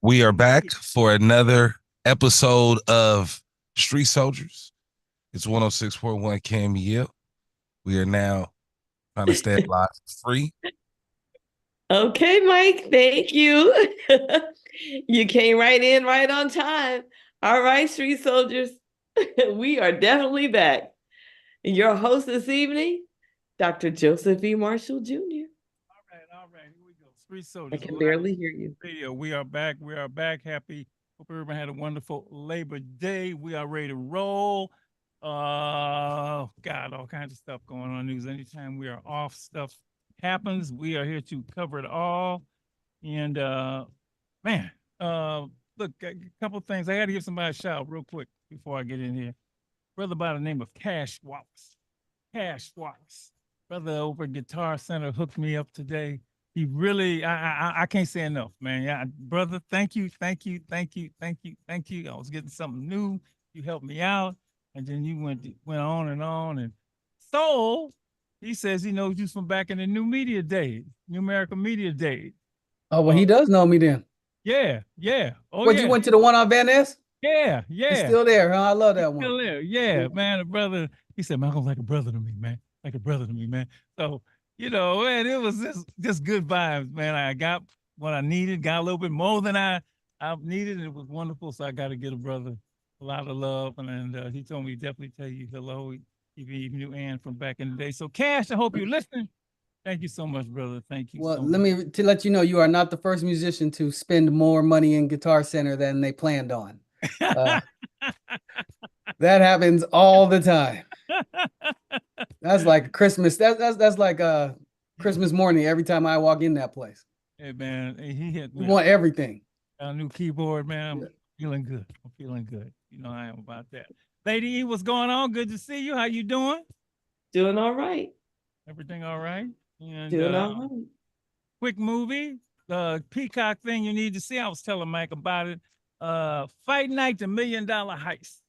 We are back for another episode of Street Soldiers. It's 106.1 KMEL. We are now trying to stay alive free. Okay, Mike, thank you. You came right in right on time. All right, Street Soldiers, we are definitely back. Your host this evening, Dr. Joseph E. Marshall Jr. All right. Here we go. Street I Soldiers can Live barely hear you. Radio. We are back. We are back. Happy. Hope everyone had a wonderful Labor Day. We are ready to roll. God, all kinds of stuff going on in news. Anytime we are off, stuff happens. We are here to cover it all. And man, look, a couple of things. I got to give somebody a shout real quick before I get in here. Brother by the name of Cash Wallace. Cash Wallace. Brother over at Guitar Center hooked me up today. He really, I can't say enough, man. Yeah, brother, thank you. I was getting something new. You helped me out, and then you went on and on. And so he says he knows you from back in the New Media days, New American Media days. Oh, well, he does know me then. Yeah. Oh, What, yeah. you went to the one on Van Ness? Yeah. It's still there, huh? I love that one. Still there. Yeah, man. The brother, he said, Malcolm's like a brother to me, man. Like a brother to me, man. So, man, it was just good vibes, man. I got what I needed, got a little bit more than I needed. It was wonderful. So I got to get a brother a lot of love. And he told me definitely tell you hello. He knew Ann from back in the day. So Cash, I hope you're listening. Thank you so much, brother. Thank you. Well, so let much. me to let you know you are not the first musician to spend more money in Guitar Center than they planned on. That happens all the time. That's like Christmas. That's like Christmas morning every time I walk in that place. Hey man, he hit We me. want everything. A new keyboard, man. I'm feeling good. I'm feeling good. You know I am about that. Lady E, what's going on? Good to see you. How you doing? Doing all right. Everything all right? And Doing all right. quick movie, the Peacock thing you need to see. I was telling Mike about it. Fight Night, the $1 Million Heist.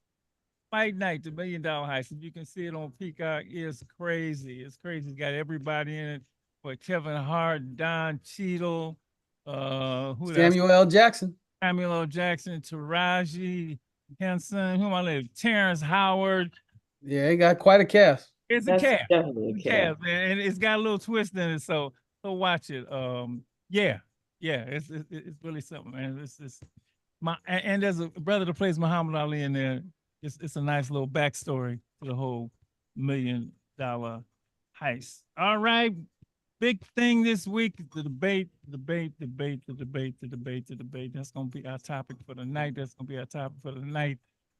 Fight Night, the $1 Million Heist. If you can see it on Peacock, it's crazy. It's crazy. It's got everybody in it. For Kevin Hart, Don Cheadle, who Samuel L. Jackson. Samuel L. Jackson, Taraji Henson, who am I live? Terrence Howard. Yeah, he got quite a cast. It's That's a cast. definitely a cast. Man, and it's got a little twist in it. So watch it. Yeah, it's really something, man. It's and there's a brother that plays Muhammad Ali in there. It's a nice little backstory to the whole $1 Million Heist. All right. Big thing this week, the debate. That's going to be our topic for the night.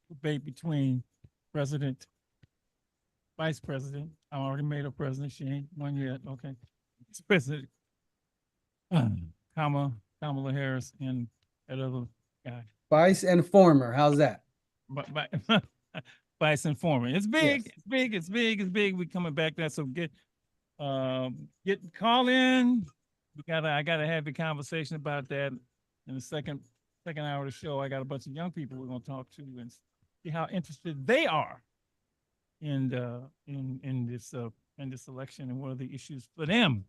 Debate between President, Vice President. I already made her president. She ain't one yet. Okay. It's President Kamala Harris and that other guy. Vice and former. How's that? Vice and former. It's big. Yes. It's big. We coming back there. So call in. I gotta have a conversation about that in the second hour of the show. I got a bunch of young people we're gonna talk to and see how interested they are in this election and what are the issues for them.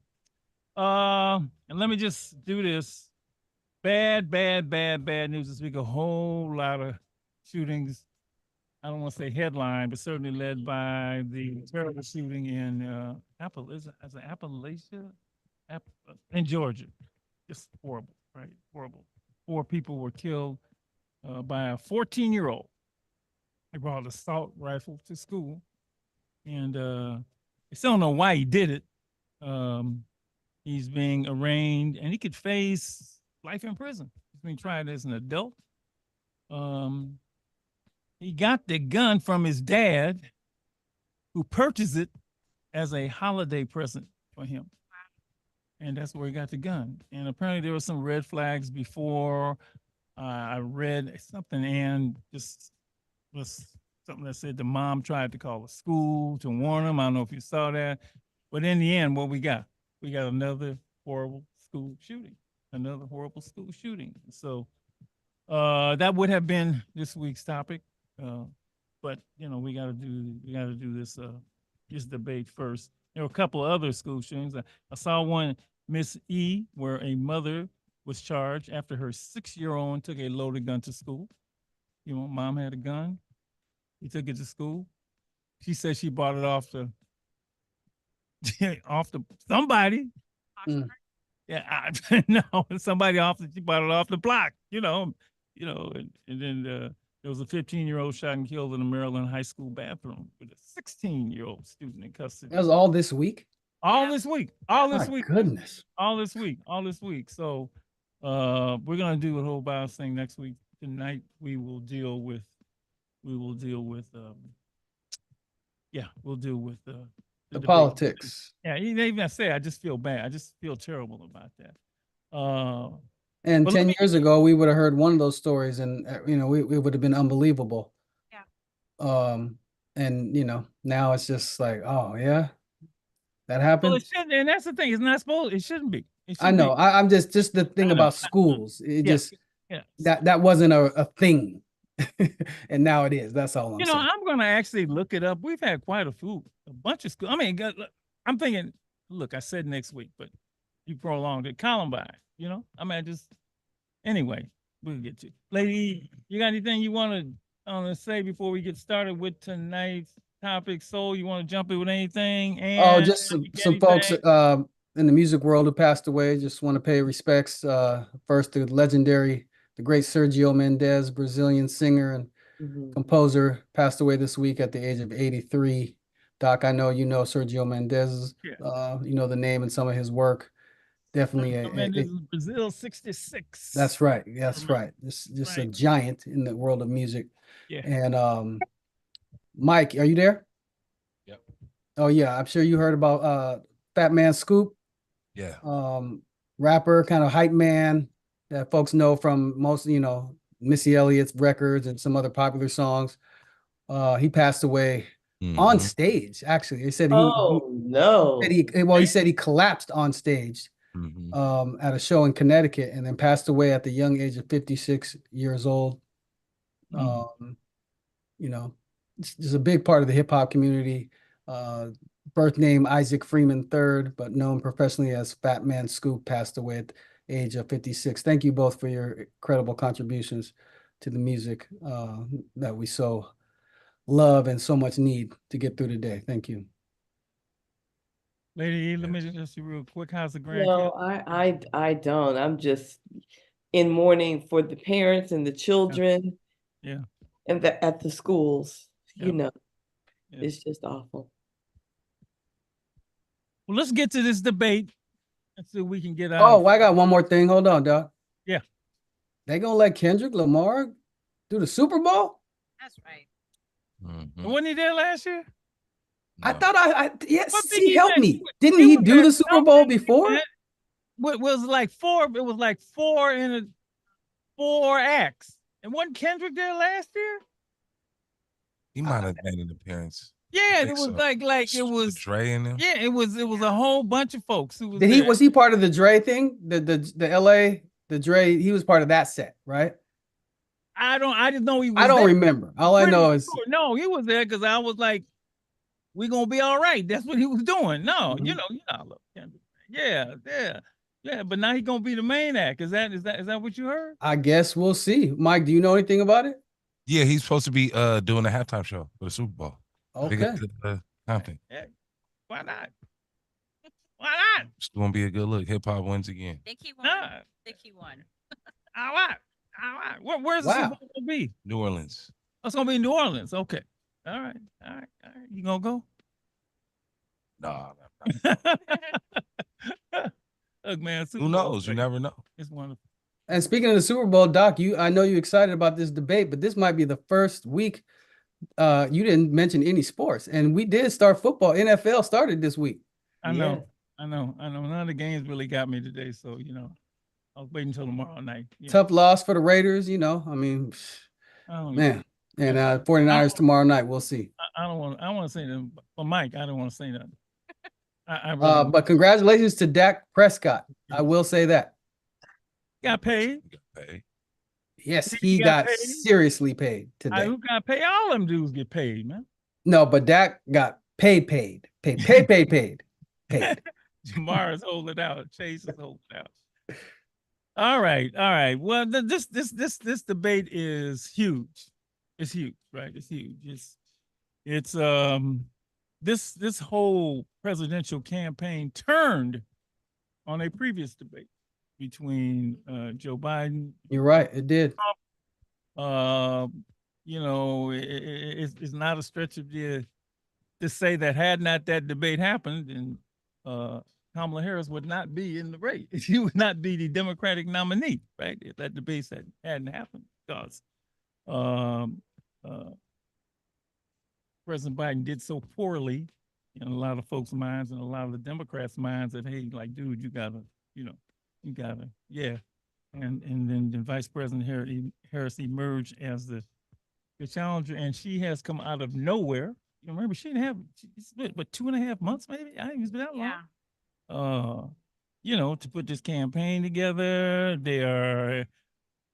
And let me just do this. Bad news this week. A whole lot of shootings. I don't want to say headline, but certainly led by the terrible shooting in Appalachia? In Georgia. Just horrible, right? Horrible. 4 people were killed by a 14-year-old. He brought an assault rifle to school, and they still don't know why he did it. He's being arraigned, and he could face life in prison. He's being tried as an adult. He got the gun from his dad, who purchased it as a holiday present for him. And that's where he got the gun. And apparently there were some red flags before. I read something, and just was something that said the mom tried to call a school to warn him. I don't know if you saw that. But in the end, what we got another horrible school shooting. So that would have been this week's topic. But we got to do this debate first. There were a couple of other school shootings. I saw one, Miss E, where a mother was charged after her 6-year-old took a loaded gun to school. You know, mom had a gun. He took it to school. She said she bought it off the somebody. Mm. Yeah, no, somebody she bought it off the block. And then there was a 15-year-old shot and killed in a Maryland high school bathroom with a 16-year-old student in custody. That was all this week. All this week. All this My week. goodness. All this week. So we're gonna do a whole bios thing next week. Tonight we will deal with we'll deal with the debate. Politics. Yeah, even I say I just feel bad. I just feel terrible about that. And But 10 years ago, we would have heard one of those stories, and it would have been unbelievable. Yeah. And now it's just like, oh yeah, that well, happened. it shouldn't, and that's the thing. It's not supposed. It shouldn't be. It I shouldn't know. be. I'm just the thing I know. about schools. It Yeah, just yeah. that wasn't a thing, and now it is. That's all I'm saying. I'm gonna actually look it up. We've had quite a bunch of schools. I mean, I'm thinking. Look, I said next week, but you prolonged it. Columbine. Anyway, we'll get you. Lady, you got anything you want to say before we get started with tonight's topic? Soul, you want to jump in with anything? And Just some folks in the music world who passed away. Just want to pay respects. First, the great Sergio Mendes, Brazilian singer and composer, passed away this week at the age of 83. Doc, I know you know Sergio Mendes. Yeah. You know the name and some of his work. Definitely Brazil 66. That's right. That's right. Just a giant in the world of music. Yeah. And Mike, are you there? Yep. Oh yeah, I'm sure you heard about Fat Man Scoop. Yeah. Rapper, kind of hype man that folks know from most, Missy Elliott's records and some other popular songs. He passed away on stage. Actually, he said he said he collapsed on stage at a show in Connecticut and then passed away at the young age of 56 years old. It's just a big part of the hip hop community. Birth name Isaac Freeman III, but known professionally as Fat Man Scoop, passed away at the age of 56. Thank you both for your incredible contributions to the music that we so love and so much need to get through the day. Thank you. Lady, let me just ask you real quick. How's the grandkids? No, I don't. I'm just in mourning for the parents and the children. Yeah. And at the schools, Yeah. it's just awful. Well, let's get to this debate and see if we can get out. Oh, I got one more thing. Hold on, Doc. Yeah. They gonna let Kendrick Lamar do the Super Bowl? That's right. Wasn't he there last year? I thought yes, What did he he helped say? me. Didn't he do the Super Bowl before? It was like four. It was like four acts. And wasn't Kendrick there last year? He might have made an appearance. Yeah, it was so. like it was Dre in there. Yeah, it was a whole bunch of folks who was Did there. was he part of the Dre thing? The LA, the Dre, he was part of that set, right? I just know he was I don't there. remember. All I know is no, he was there because I was like, we're gonna be all right. That's what he was doing. No, you know, look, yeah. But now he's gonna be the main act. Is that what you heard? I guess we'll see. Mike, do you know anything about it? Yeah, he's supposed to be doing the halftime show for the Super Bowl. Okay. Something. Yeah. Why not? Why not? It's gonna be a good look. Hip hop wins again. Think he won. Nah. Think he won. All right. Where's the Super Bowl gonna be? New Orleans. Oh, it's gonna be in New Orleans. Okay. All right. You gonna go? Nah. Look, man. Super Who Bowl, knows? You never know. It's wonderful. And speaking of the Super Bowl, Doc, I know you're excited about this debate, but this might be the first week you didn't mention any sports. And we did start football. NFL started this week. I know. None of the games really got me today, so I'll wait until tomorrow night. Tough loss for the Raiders, I mean, man. And 49ers tomorrow night. We'll see. I want to say that, but Mike, I don't want to say that. But congratulations to Dak Prescott. I will say that. Got paid. Yes, he got seriously paid today. Who got paid? All them dudes get paid, man. No, but Dak got paid. Paid. Jamar is holding out. Chase is holding out. All right, all right. Well, this debate is huge. It's huge, right? It's huge. It's this whole presidential campaign turned on a previous debate between Joe Biden. You're right. It did. Uh, it's not a stretch of the to say that had not that debate happened, and Kamala Harris would not be in the race. She would not be the Democratic nominee, right? If that debate hadn't happened, because um, uh, President Biden did so poorly in a lot of folks' minds and a lot of the Democrats' minds that, hey, like, dude, you gotta, yeah. And then Vice President Harris emerged as the challenger, and she has come out of nowhere. You remember, she didn't have, but 2.5 months, maybe? I think it's been that long. Yeah. To put this campaign together. They are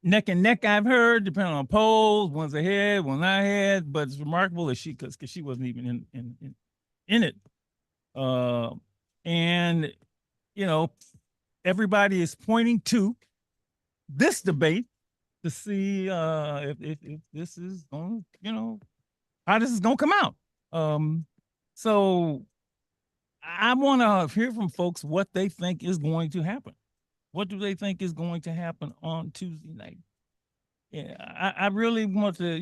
neck and neck, I've heard, depending on polls. One's ahead, one's not ahead. But it's remarkable that because she wasn't even in it. And everybody is pointing to this debate to see if this is going, how this is going to come out. So I want to hear from folks what they think is going to happen. What do they think is going to happen on Tuesday night? Yeah, I really want to,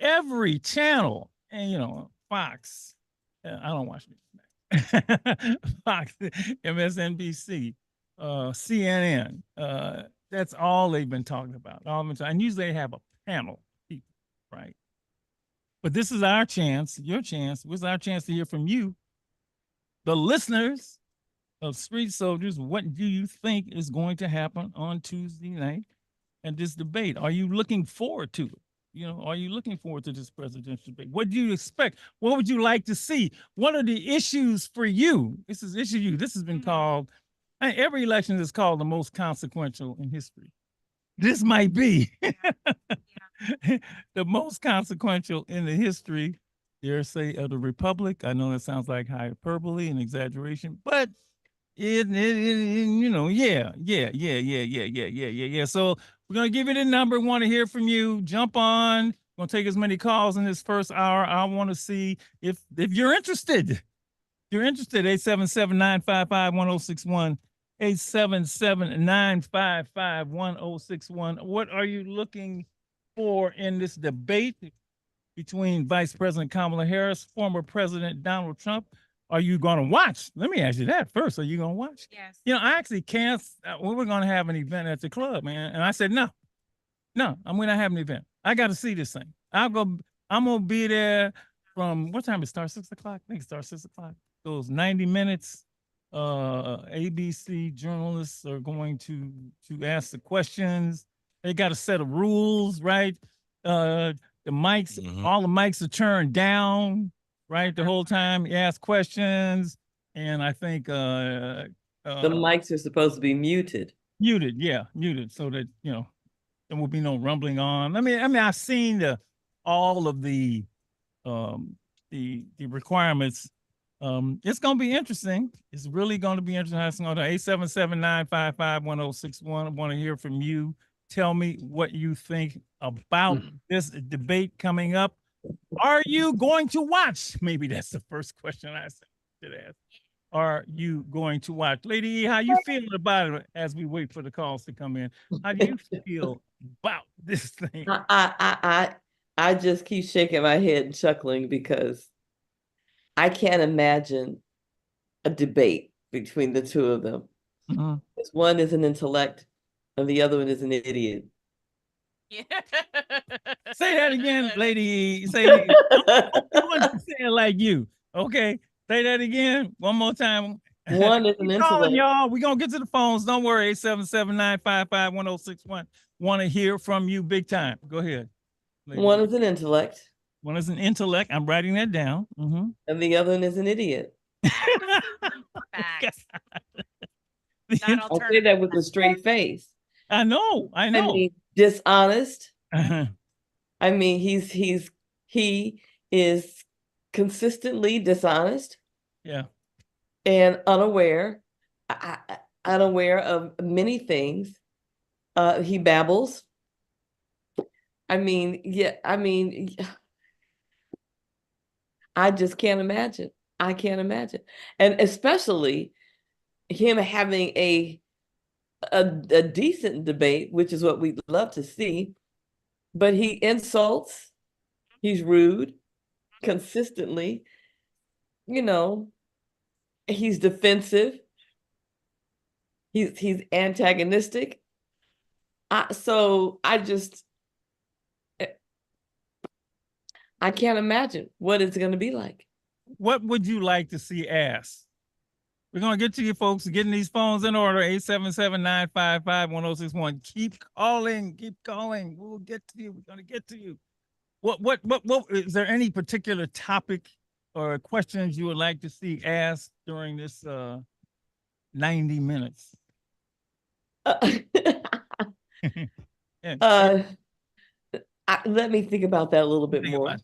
every channel, and Fox. I don't watch it. Fox, MSNBC, CNN. That's all they've been talking about. And usually they have a panel of people, right? But this is our chance, your chance. This is our chance to hear from you, the listeners of Street Soldiers. What do you think is going to happen on Tuesday night and this debate? Are you looking forward to it? Are you looking forward to this presidential debate? What do you expect? What would you like to see? What are the issues for you? This is issue you. This has been called, every election is called the most consequential in history. This might be the most consequential in the history, dare say, of the Republic. I know that sounds like hyperbole and exaggeration, but yeah. So we're gonna give you the number. Want to hear from you? Jump on. We're gonna take as many calls in this first hour. I want to see if you're interested. If you're interested, 877-955-1061. 877-955-1061. What are you looking for in this debate between Vice President Kamala Harris, former President Donald Trump? Are you going to watch? Let me ask you that first. Are you going to watch? Yes. I actually can't. We were going to have an event at the club, man. And I said, no, I'm going to have an event. I got to see this thing. I'm going to be there from, what time it starts? 6 o'clock? I think it starts 6 o'clock. Those 90 minutes. ABC journalists are going to ask the questions. They got a set of rules, right? The mics, all the mics are turned down, right? The whole time you ask questions. And I think the mics are supposed to be muted. Muted, yeah, muted, so that there will be no rumbling on. I mean, I've seen all of the requirements. It's going to be interesting. It's really going to be interesting. 877-955-1061. I want to hear from you. Tell me what you think about this debate coming up. Are you going to watch? Maybe that's the first question I should ask. Are you going to watch? Lady E, how you feeling about it as we wait for the calls to come in? How do you feel about this thing? I just keep shaking my head and chuckling because I can't imagine a debate between the two of them. One is an intellect and the other one is an idiot. Yeah. Say that again, Lady. Say it like you. Okay. Say that again. One more time. One is an intellect. Y'all. We're going to get to the phones. Don't worry. 877-955-1061. Want to hear from you big time. Go ahead. Lady. One is an intellect. One is an intellect. I'm writing that down. And the other one is an idiot. Facts. I'll say that with a straight face. I know. I mean, dishonest. Uh-huh. I mean, he is consistently dishonest. Yeah. And unaware. unaware of many things. He babbles. I mean, yeah, I just can't imagine. I can't imagine. And especially him having a decent debate, which is what we'd love to see, but he insults, he's rude consistently, you know, he's defensive, he's antagonistic. So I can't imagine what it's going to be like. What would you like to see asked? We're going to get to you folks, getting these phones in order, 877-955-1061. Keep calling. We'll get to you. We're going to get to you. What, is there any particular topic or questions you would like to see asked during this 90 minutes? Let me think about that a little bit more.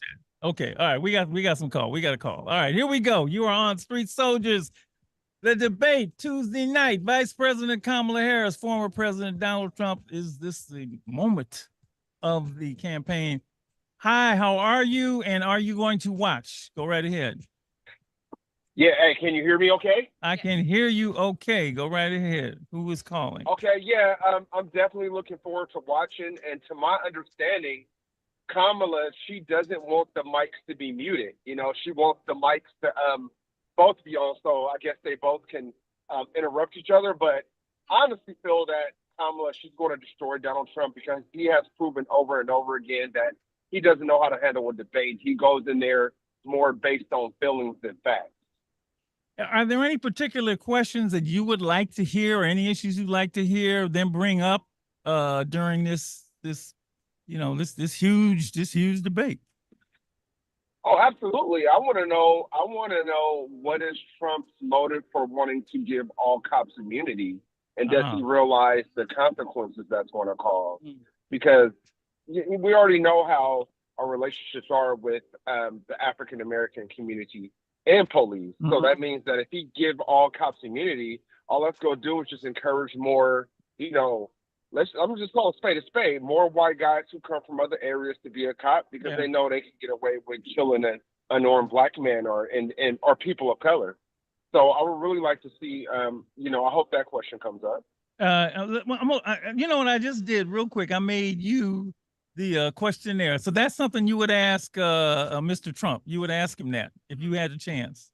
Okay. All right. We got some call. We got a call. All right. Here we go. You are on Street Soldiers. The debate Tuesday night. Vice President Kamala Harris, former President Donald Trump. Is this the moment of the campaign? Hi, how are you? And are you going to watch? Go right ahead. Yeah, hey, can you hear me okay? I can hear you okay. Go right ahead. Who is calling? Okay, yeah, I'm definitely looking forward to watching. And to my understanding, Kamala, she doesn't want the mics to be muted. You know, she wants the mics to both be on, so I guess they both can interrupt each other. But I honestly feel that Kamala, she's going to destroy Donald Trump because he has proven over and over again that he doesn't know how to handle a debate. He goes in there more based on feelings than facts. Are there any particular questions that you would like to hear, or any issues you'd like to hear them bring up during this huge debate? Oh, absolutely. I want to know what is Trump's motive for wanting to give all cops immunity, and does he realize the consequences that's going to cause? Because we already know how our relationships are with the African American community and police. So that means that if he give all cops immunity, all that's going to do is just encourage more, I'm just calling a spade, more white guys who come from other areas to be a cop because they know they can get away with killing an unarmed black man or people of color. So I would really like to see, I hope that question comes up. You know what I just did real quick? I made you the questionnaire. So that's something you would ask Mr. Trump. You would ask him that if you had a chance.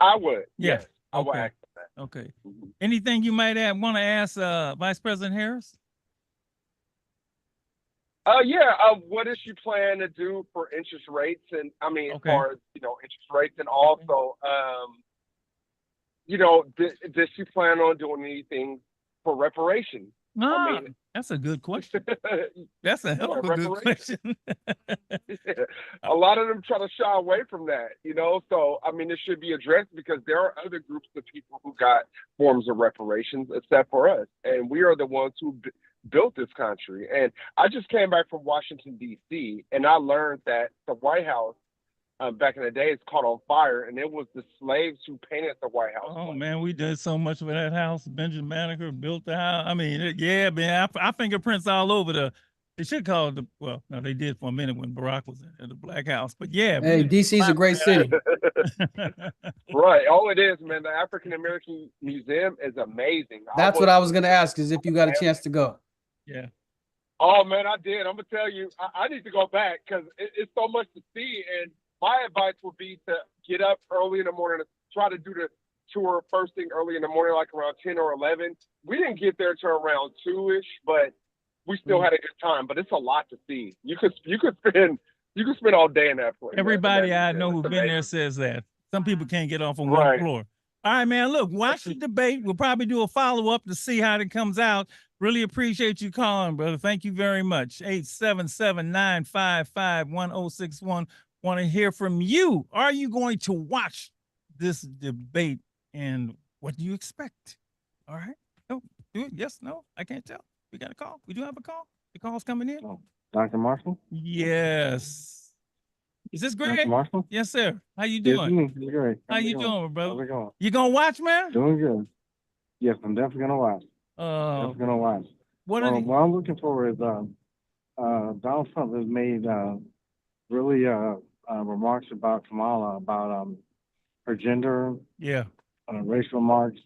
I would. Yeah. Yes, I would ask him that. Okay. Anything you might want to ask Vice President Harris? What is she plan to do for interest rates? And I mean, as far as, interest rates, and also, does she plan on doing anything for reparations? That's a good question. That's a hell of a good question. A lot of them try to shy away from that, so I mean, it should be addressed because there are other groups of people who got forms of reparations except for us, and we are the ones who built this country. And I just came back from Washington, D.C., and I learned that the White House back in the day, it's caught on fire, and it was the slaves who painted the White House. Oh man, we did so much for that house. Benjamin Banneker built the house. I mean, our fingerprints all over they should call it no, they did for a minute when Barack was in the Black House, but yeah. Hey, DC's a great city. Right. Oh, it is, man. The African American Museum is amazing. That's what I was going to ask, is if you got a chance to go. Yeah. Oh man, I did. I'm gonna tell you, I need to go back because it's so much to see. And my advice would be to get up early in the morning and try to do the tour first thing early in the morning, like around 10 or 11. We didn't get there till around 2-ish, but we still had a good time. But it's a lot to see. You could spend all day in that place. Everybody I know who's been there says that. Some people can't get off on one floor. All right, man. Look, watch the debate. We'll probably do a follow-up to see how it comes out. Really appreciate you calling, brother. Thank you very much. 877-955-1061. Want to hear from you. Are you going to watch this debate, and what do you expect? All right. No, do it. Yes, no, I can't tell. We got a call. We do have a call. The call's coming in. Dr. Marshall? Yes. Is this Greg? Dr. Marshall? Yes, sir. How you doing? Yes, How you doing, brother? How's it going? You gonna watch, man? Doing good. Yes, I'm definitely gonna watch. Definitely gonna watch. What are What I'm looking for is Donald Trump has made really remarks about Kamala about her gender, yeah, racial remarks,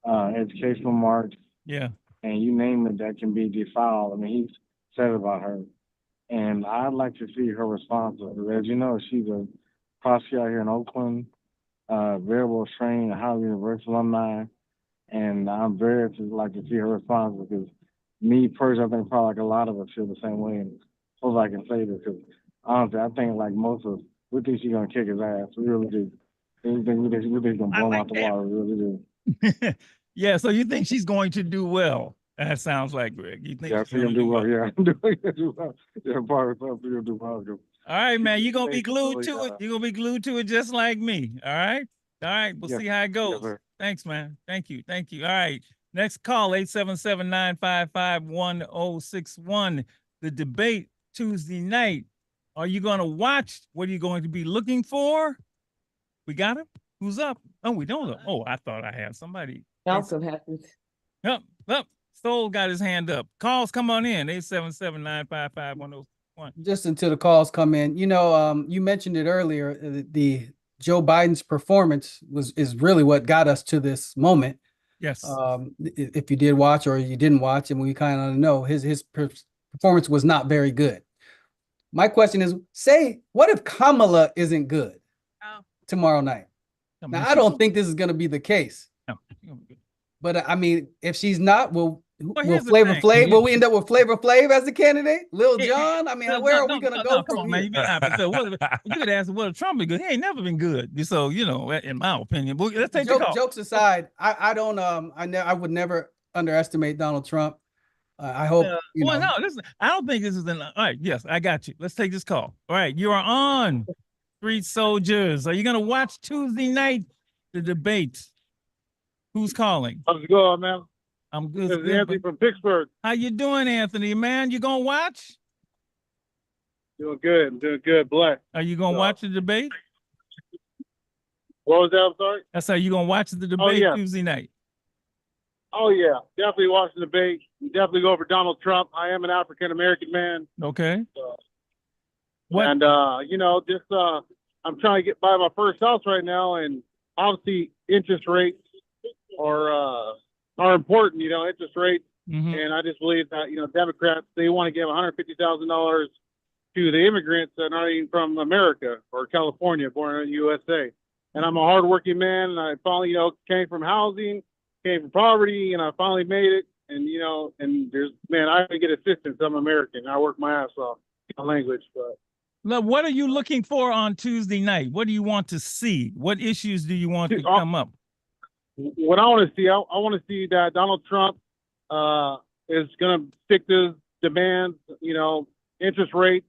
educational remarks, yeah. and you name it that can be defiled. I mean, he's said about her, and I'd like to see her response. As you know, she's a prosecutor out here in Oakland, very well trained, Howard University alumni, and I'm very like to see her response because me personally, I think probably like a lot of us feel the same way, and hope I can say this because honestly, I think like most of us, we think she's gonna kick his ass. We really do. We think he's gonna blow him out the water. We really do. Yeah, so you think she's going to do well? That sounds like Greg. You think Yeah, I she's see him gonna do well. well? Yeah, I'm do well. Yeah, part of myself, do well. All right, man. You're gonna be Thank you, glued Billy. to it. You're gonna be glued to it just like me. All right. All right. We'll Yes. see how it Yes, goes. sir. Thanks, man. Thank you. Thank you. All right. Next call, 877-955-1061. The debate Tuesday night. Are you gonna watch? What are you going to be looking for? We got him? Who's up? Oh, we don't know. Oh, I thought I had somebody. Also happens. Up, up. Soul got his hand up. Calls, come on in. 877-955-1061. Just until the calls come in. You know, you mentioned it earlier. The Joe Biden's performance is really what got us to this moment. Yes. If you did watch or you didn't watch, and we kind of know his performance was not very good. My question is, what if Kamala isn't good tomorrow night? Now, I don't think this is going to be the case. No. But I mean, if she's not, will here's the Flavor thing. Flav? Will we end up with Flavor Flav as the candidate? Lil Jon? I mean, No, where no, are we no, gonna no, go no, come from on, man. here? You been opposite. You could ask what if Trump be good. He ain't never been good. So, you know, in my opinion. But let's take the call. Jokes aside, I don't I would never underestimate Donald Trump. I hope you well, know. no, listen, I don't think this is all right. Yes, I got you. Let's take this call. All right, you are on Street Soldiers. Are you gonna watch Tuesday night the debate? Who's calling? How's it going, man? I'm good. This is Anthony from Pittsburgh. How you doing, Anthony? Man, you gonna watch? Doing good. I'm doing good. Blessed. Are you gonna watch the debate? What was that? I'm sorry? That's how you gonna watch the debate yeah. Tuesday night. Oh, yeah. Definitely watch the debate. Definitely go over Donald Trump. I am an African-American man. Okay. What? And, you know, just I'm trying to get by my first house right now. And obviously interest rates are important, you know, interest rates. Mm-hmm. And I just believe that, you know, Democrats, they want to give $150,000 to the immigrants that are not even from America or California, born in the USA. And I'm a hardworking man, and I finally, you know, came from housing, came from poverty, and I finally made it. And, you know, and I didn't get assistance. I'm American. I work my ass off, my language. But now, what are you looking for on Tuesday night? What do you want to see? What issues do you want to come up? What I want to see, I want to see that Donald Trump is going to stick to his demands, you know, interest rates,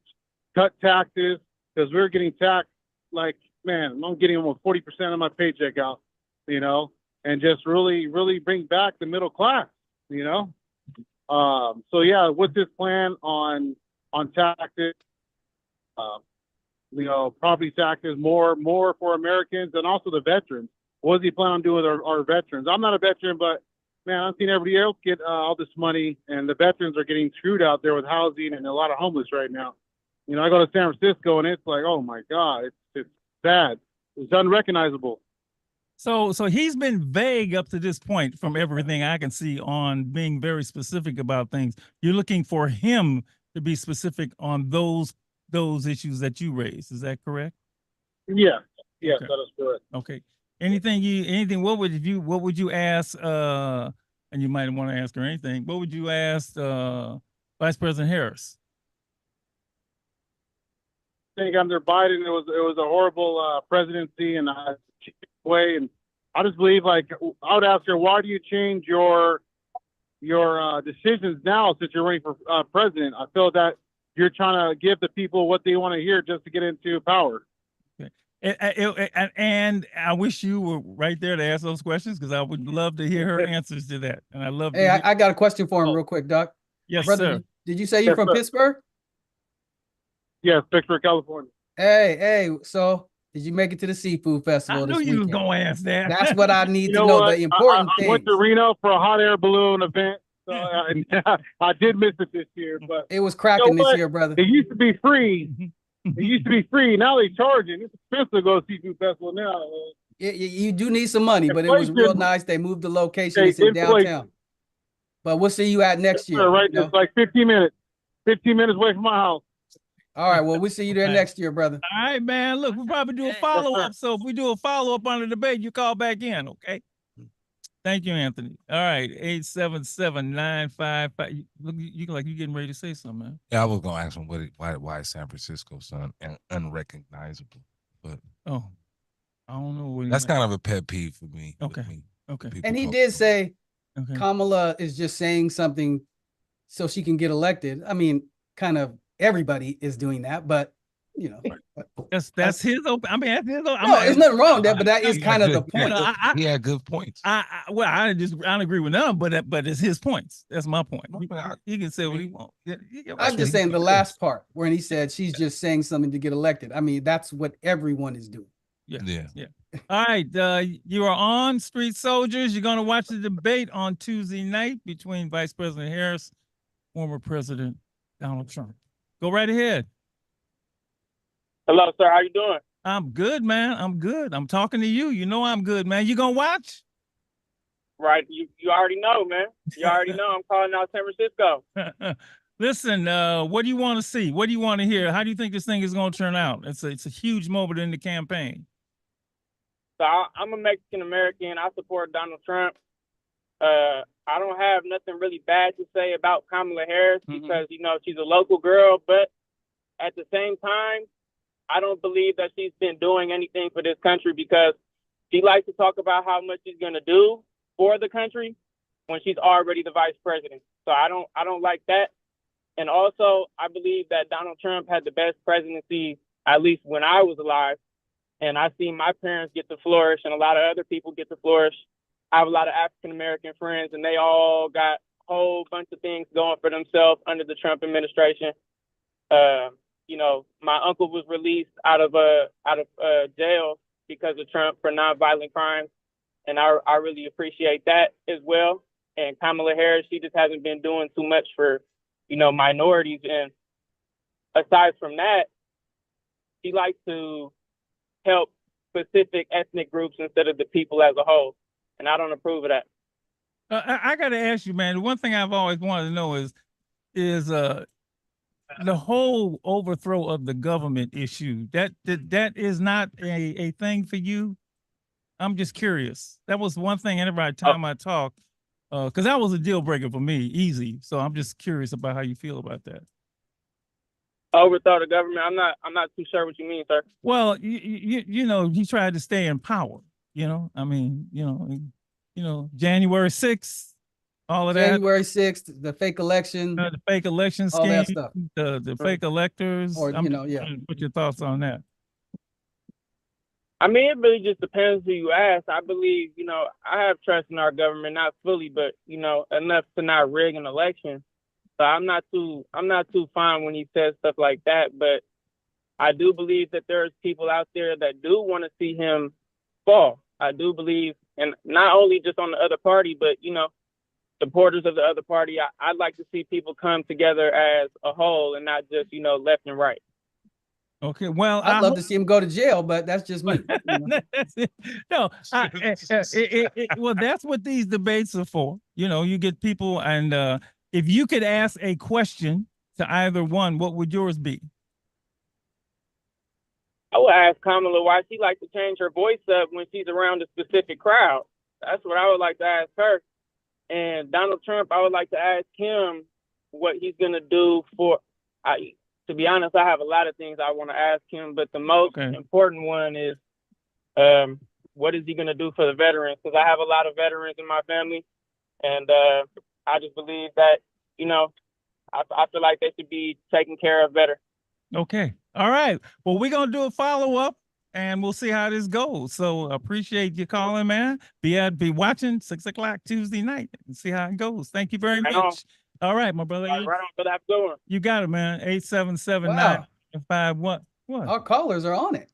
cut taxes, because we're getting taxed like, man, I'm getting almost 40% of my paycheck out, you know, and just really, really bring back the middle class, you know. So yeah, what's his plan on taxes? You know, property taxes, more for Americans, and also the veterans. What does he plan on doing with our veterans? I'm not a veteran, but man, I've seen everybody else get all this money, and the veterans are getting screwed out there with housing and a lot of homeless right now. You know, I go to San Francisco, and it's like, oh my God, it's bad. It's unrecognizable. So he's been vague up to this point from everything I can see on being very specific about things. You're looking for him to be specific on those issues that you raised. Is that correct? Yeah. Yes, Okay. that is correct. Okay. What would you ask, and you might want to ask her anything, what would you ask Vice President Harris? I think under Biden, it was a horrible presidency, and way. And I just believe, like, I would ask her, why do you change your decisions now since you're running for president? I feel that you're trying to give the people what they want to hear just to get into power. Okay. And I wish you were right there to ask those questions, because I would love to hear her answers to that. And I love. Hey, I got a question for him real quick, Doc. Yes, brother. sir. Did you say you're from sir. Pittsburgh? Yes, Pittsburgh, California. Hey, so Did you make it to the seafood festival I this knew you was weekend? gonna ask that. That's what I need You to know know. what? The important I went to things. Reno for a hot air balloon event, so I did miss it this year. But It was cracking this year, brother. it used to be free. It used to be free. Now they charging. It's expensive to go to seafood festival now. You do need some money, but it was real nice. They moved the location. It's in downtown. But we'll see you at next year. Right, it's like 15 minutes. 15 minutes away from my house. All right. Well, we'll see you there next year, brother. All right, man. Look, we'll probably do a follow-up. So if we do a follow-up on the debate, you call back in, okay? Thank you, Anthony. All right, 877-955. Look, you like you getting ready to say something, man. Yeah, I was gonna ask him why is San Francisco so unrecognizable, but I don't know. What that's kind of a pet peeve for me. Okay. Okay. And he did say Kamala is just saying something so she can get elected. I mean, kind of everybody is doing that, but you know, that's his. I mean, that's his. No, there's nothing wrong with that, but that is kind of the point. He had good points. I don't agree with none, but it's his points. That's my point. He can say what he wants. I'm just saying the last part when he said she's just saying something to get elected. I mean, that's what everyone is doing. Yeah. All right, you are on Street Soldiers. You're going to watch the debate on Tuesday night between Vice President Harris, former President Donald Trump. Go right ahead. Hello, sir. How you doing? I'm good, man. I'm good. I'm talking to you. You know I'm good, man. You gonna watch? Right. You already know, man. You already know. I'm calling out San Francisco. Listen, what do you want to see? What do you want to hear? How do you think this thing is going to turn out? It's a huge moment in the campaign. So I'm a Mexican American. I support Donald Trump. I don't have nothing really bad to say about Kamala Harris because, you know, she's a local girl. But at the same time, I don't believe that she's been doing anything for this country because she likes to talk about how much she's going to do for the country when she's already the vice president. So I don't like that. And also, I believe that Donald Trump had the best presidency, at least when I was alive. And I see my parents get to flourish and a lot of other people get to flourish. I have a lot of African-American friends and they all got a whole bunch of things going for themselves under the Trump administration. You know, my uncle was released out of jail because of Trump for nonviolent crimes. And I really appreciate that as well. And Kamala Harris, she just hasn't been doing too much for, you know, minorities. And aside from that, she likes to help specific ethnic groups instead of the people as a whole. And I don't approve of that. I got to ask you, man, the one thing I've always wanted to know is the whole overthrow of the government issue. That is not a thing for you. I'm just curious. That was one thing every time I talk, because that was a deal breaker for me, easy. So I'm just curious about how you feel about that. Overthrow the government. I'm not too sure what you mean, sir. Well, you know, he tried to stay in power. You know, I mean, you know, January 6th, all of that. January 6th, the fake election. The fake election scheme, all that stuff. The fake electors. Or, you know, yeah. What's your thoughts on that? I mean, it really just depends who you ask. I believe, you know, I have trust in our government, not fully, but, you know, enough to not rig an election. So I'm not too fine when he says stuff like that. But I do believe that there's people out there that do want to see him fall. I do believe, and not only just on the other party, but, you know, supporters of the other party. I'd like to see people come together as a whole and not just, you know, left and right. Okay, well, I'd love to see him go to jail, but that's just me. You know? No, well, that's what these debates are for. You know, you get people, and if you could ask a question to either one, what would yours be? I would ask Kamala why she likes to change her voice up when she's around a specific crowd. That's what I would like to ask her. And Donald Trump, I would like to ask him what he's going to do for, to be honest, I have a lot of things I want to ask him, but the most important one is what is he going to do for the veterans? Because I have a lot of veterans in my family, and I just believe that, you know, I feel like they should be taken care of better. Okay. All right. Well, we're going to do a follow-up and we'll see how this goes. So appreciate you calling, man. Be watching 6 o'clock Tuesday night and see how it goes. Thank you very much. All right, my brother. Right on, brother. Have a good one. You got it, man. 877-951. What? Our callers are on it.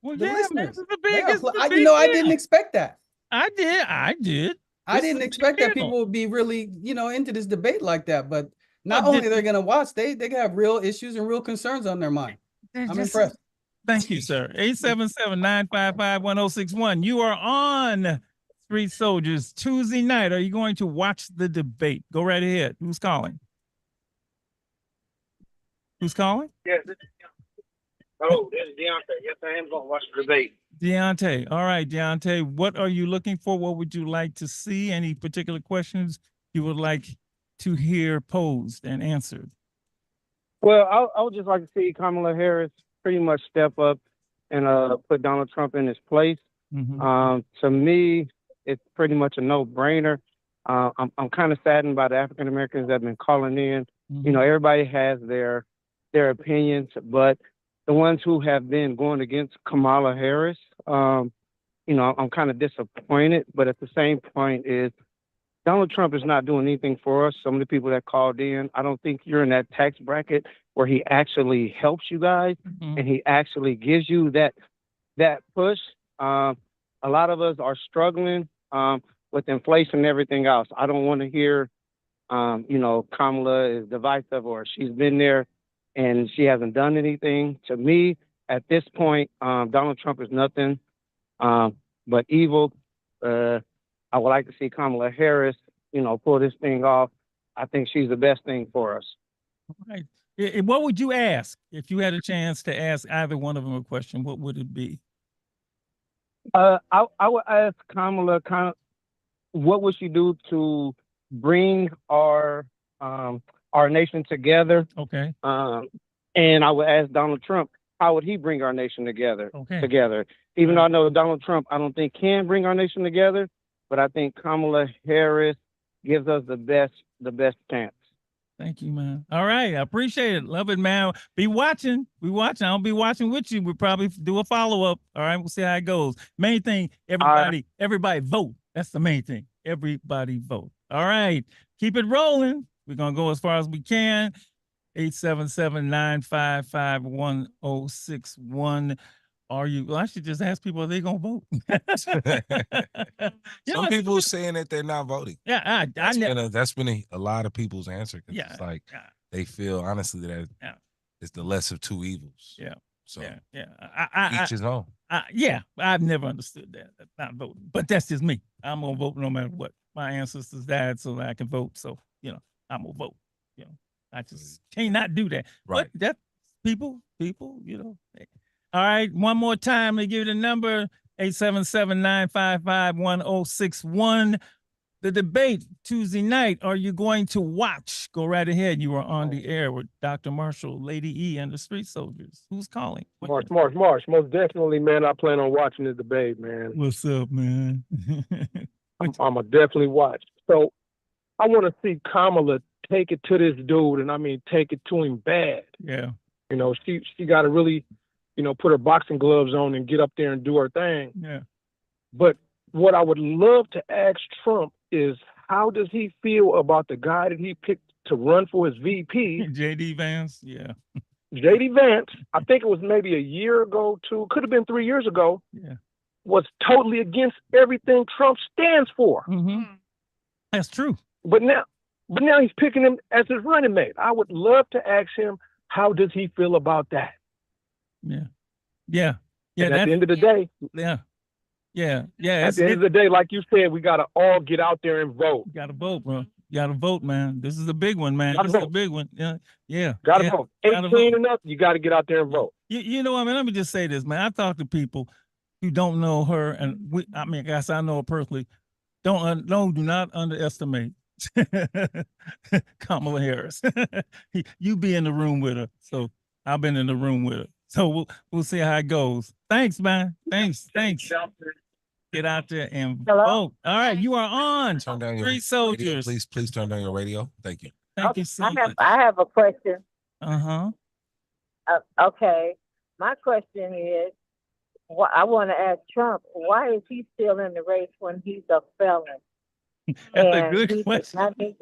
Well, the yeah, man, listeners. this is the They are biggest. pl- I, you know, I didn't expect that. I did. I This didn't is a expect big that deal. people would be really, into this debate like that. But not Well, only they're gonna watch, they have real issues and real concerns on their mind. I'm impressed. Thank you, sir. 877-955-1061. You are on Street Soldiers Tuesday night. Are you going to watch the debate? Go right ahead. Who's calling? Who's calling? Yes. Hello, this is Deontay. Yes, I am going to watch the debate. Deontay. All right, Deontay. What are you looking for? What would you like to see? Any particular questions you would like to hear posed and answered? Well, I would just like to see Kamala Harris pretty much step up and put Donald Trump in his place. Mhm. To me, it's pretty much a no-brainer. I'm kind of saddened by the African Americans that have been calling in. Mhm. Everybody has their opinions, but the ones who have been going against Kamala Harris, I'm kind of disappointed. But at the same point is Donald Trump is not doing anything for us. Some of the people that called in, I don't think you're in that tax bracket where he actually helps you guys Mhm. and he actually gives you that push. A lot of us are struggling with inflation and everything else. I don't want to hear, Kamala is divisive or she's been there and she hasn't done anything. To me, at this point, Donald Trump is nothing but evil. I would like to see Kamala Harris, pull this thing off. I think she's the best thing for us. All right. What would you ask if you had a chance to ask either one of them a question? What would it be? I would ask Kamala what would she do to bring our nation together? Okay. And I would ask Donald Trump, how would he bring our nation together? Okay. Even though I know Donald Trump, I don't think can bring our nation together, but I think Kamala Harris gives us the best chance. Thank you, man. All right. I appreciate it. Love it, man. Be watching. I'll be watching with you. We'll probably do a follow-up. All right. We'll see how it goes. Main thing, everybody vote. That's the main thing. Everybody vote. All right. Keep it rolling. We're going to go as far as we can. 877-955-1061. Well, I should just ask people, are they going to vote? Some people are saying that they're not voting. Yeah, that's been a lot of people's answer. Yeah, it's like they feel honestly that it's the less of two evils. Yeah. So each his own. I've never understood that. Not voting, but that's just me. I'm gonna vote no matter what. My ancestors died so that I can vote. So I'm gonna vote. I just cannot do that. Right. But that people. All right, one more time. Let me give you the number, 877-955-1061. The debate Tuesday night, are you going to watch? Go right ahead. You are on the air with Dr. Marshall, Lady E, and the Street Soldiers. Who's calling? Marsh. Most definitely, man, I plan on watching the debate, man. What's up, man? I'm going to definitely watch. So I want to see Kamala take it to this dude, and I mean take it to him bad. Yeah. She got to really, put her boxing gloves on and get up there and do her thing. Yeah. But what I would love to ask Trump is, how does he feel about the guy that he picked to run for his VP? J.D. Vance, yeah. J.D. Vance, I think it was maybe a year ago, could have been 3 years ago, was totally against everything Trump stands for. Mm-hmm. That's true. But now he's picking him as his running mate. I would love to ask him, how does he feel about that? Yeah. And at the end of the day, at the end of the day, like you said, we got to all get out there and vote. You got to vote, bro. You got to vote, man. This is a big one, man. This is a big one. Yeah. Got to vote. 18 and up, you got to get out there and vote. You know what I mean? Let me just say this, man. I talk to people who don't know her, and I guess I know her personally. Do not underestimate Kamala Harris. You be in the room with her. So I've been in the room with her. So we'll see how it goes. Thanks, man. Thanks. Get out there and vote. All right, you are on. Turn down your Street Soldiers. Radio. Please turn down your radio. Thank you. Thank you so much. I have a question. Okay. My question is, I want to ask Trump, why is he still in the race when he's a felon? That's a good question.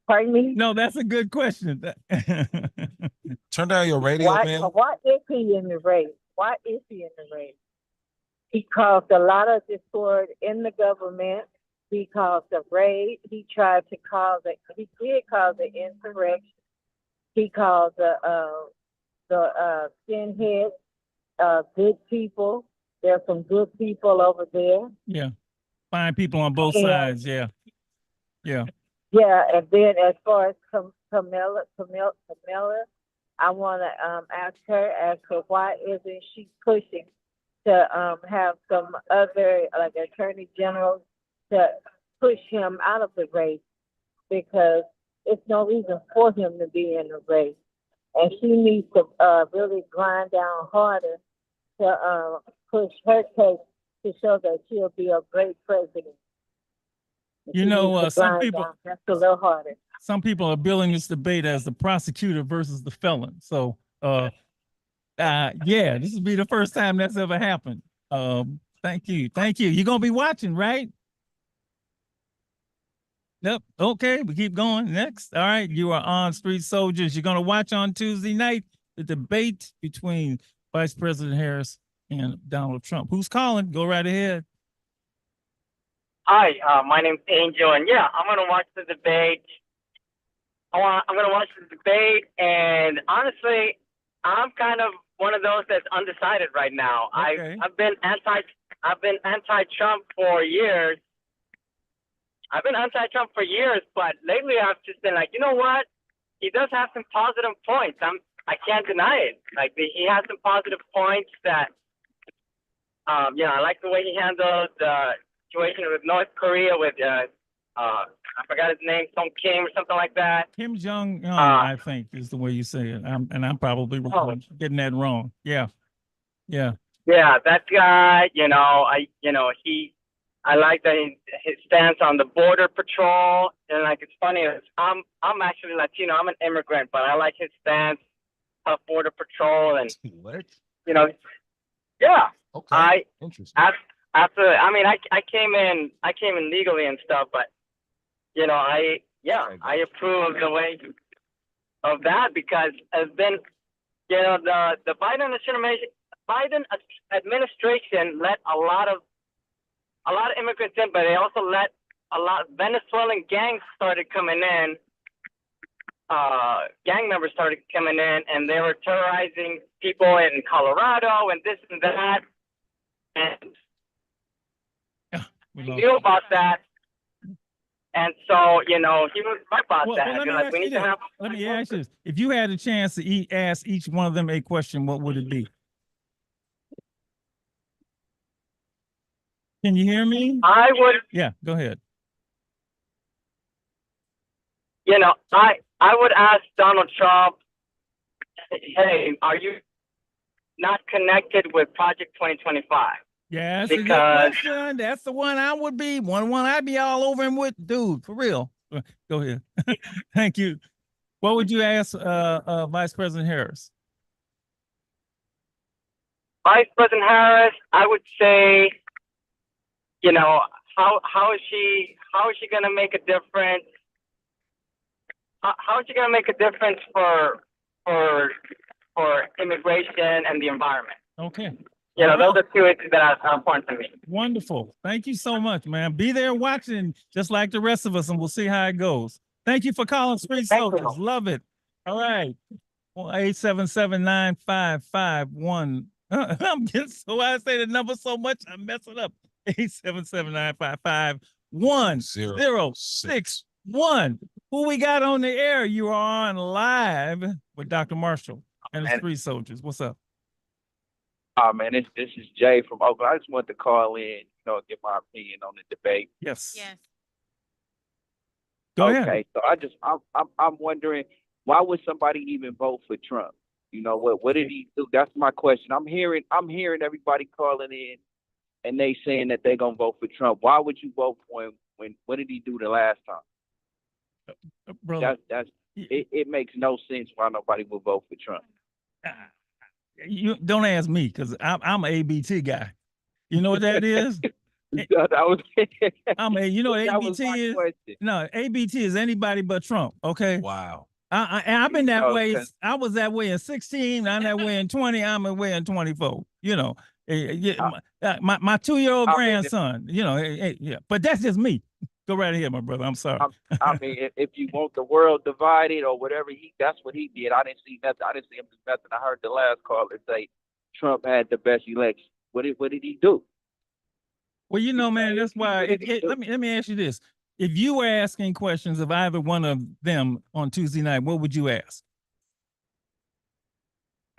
Pardon me? No, that's a good question. Turn down your radio, man. Why is he in the race? Why is he in the race? He caused a lot of discord in the government. He caused a raid. He tried to cause it. He did cause an insurrection. He caused the skinheads, good people. There's some good people over there. Yeah. Fine people on both sides. Yeah. Yeah. Yeah, and then as far as Camilla, I want to ask her why isn't she pushing to have some other, like attorney general, to push him out of the race, because it's no reason for him to be in the race. And she needs to really grind down harder to push her case to show that she'll be a great president. You know, some people, that's a little harder. Some people are billing this debate as the prosecutor versus the felon. So, yeah, this will be the first time that's ever happened. Thank you. Thank you. You're going to be watching, right? Yep. Okay, we keep going. Next. All right. You are on Street Soldiers. You're going to watch on Tuesday night the debate between Vice President Harris and Donald Trump. Who's calling? Go right ahead. Hi, my name's Angel, and yeah, I'm gonna watch the debate. I'm gonna watch the debate, and honestly, I'm kind of one of those that's undecided right now. Okay. I've been anti-Trump for years. But lately I've just been like, you know what? He does have some positive points. I can't deny it. Like he has some positive points that, you know, I like the way he handled the situation with North Korea with I forgot his name, Song Kim or something like that. Kim Jong-un, I think is the way you say it. I'm probably getting that wrong. Yeah. Yeah. Yeah, that guy, you know, I like that his stance on the border patrol. And like, it's funny, I'm actually Latino, I'm an immigrant, but I like his stance of border patrol and what? You know, yeah. Okay. Interesting. After, I mean, I came in legally and stuff, but you know, I approve of the way of that, because it's been, you know, the Biden administration let a lot of immigrants in, but they also let a lot of Venezuelan gangs started coming in. Gang members started coming in, and they were terrorizing people in Colorado and this and that. And he knew about that. And so, you know, he was right about that. Let me ask you this. If you had a chance to ask each one of them a question, what would it be? Can you hear me? I would. Yeah, go ahead. You know, I would ask Donald Trump, hey, are you not connected with Project 2025? Yes, because that's the one I would be. One I'd be all over him with, dude, for real. Go ahead. Thank you. What would you ask Vice President Harris? Vice President Harris, I would say, you know, how is she gonna make a difference? How is she gonna make a difference for immigration and the environment? Okay. You know, those are two issues that are important to me. Wonderful. Thank you so much, man. Be there watching just like the rest of us, and we'll see how it goes. Thank you for calling Street Soldiers. Love it. All right. Well, 877-955-1. I'm getting so I say the number so much, I mess it up. 877-955-1061. Who we got on the air? You are on live with Dr. Marshall and the Street Soldiers. What's up? Oh man, this is Jay from Oakland. I just wanted to call in, you know, give my opinion on the debate. Yes. Yes. Go ahead. Okay, so I'm wondering, why would somebody even vote for Trump? You know what did he do? That's my question. I'm hearing everybody calling in, and they saying that they're gonna vote for Trump. Why would you vote for him when what did he do the last time? Brother, it makes no sense why nobody would vote for Trump. You don't ask me, because I'm an ABT guy. You know what that is? You know what ABT is? No, ABT is anybody but Trump. Okay. Wow. I've been that way. 'cause- I was that way in 16. I'm that way in 20. I'm that way in 24. You know, my 2-year-old grandson. You know, yeah. But that's just me. Go right ahead, my brother. I'm sorry. I mean, if you want the world divided or whatever, that's what he did. I didn't see nothing. I didn't see him do nothing. I heard the last caller say Trump had the best election. What did he do? Well, you know, man, that's why. Let me ask you this: if you were asking questions of either one of them on Tuesday night, what would you ask?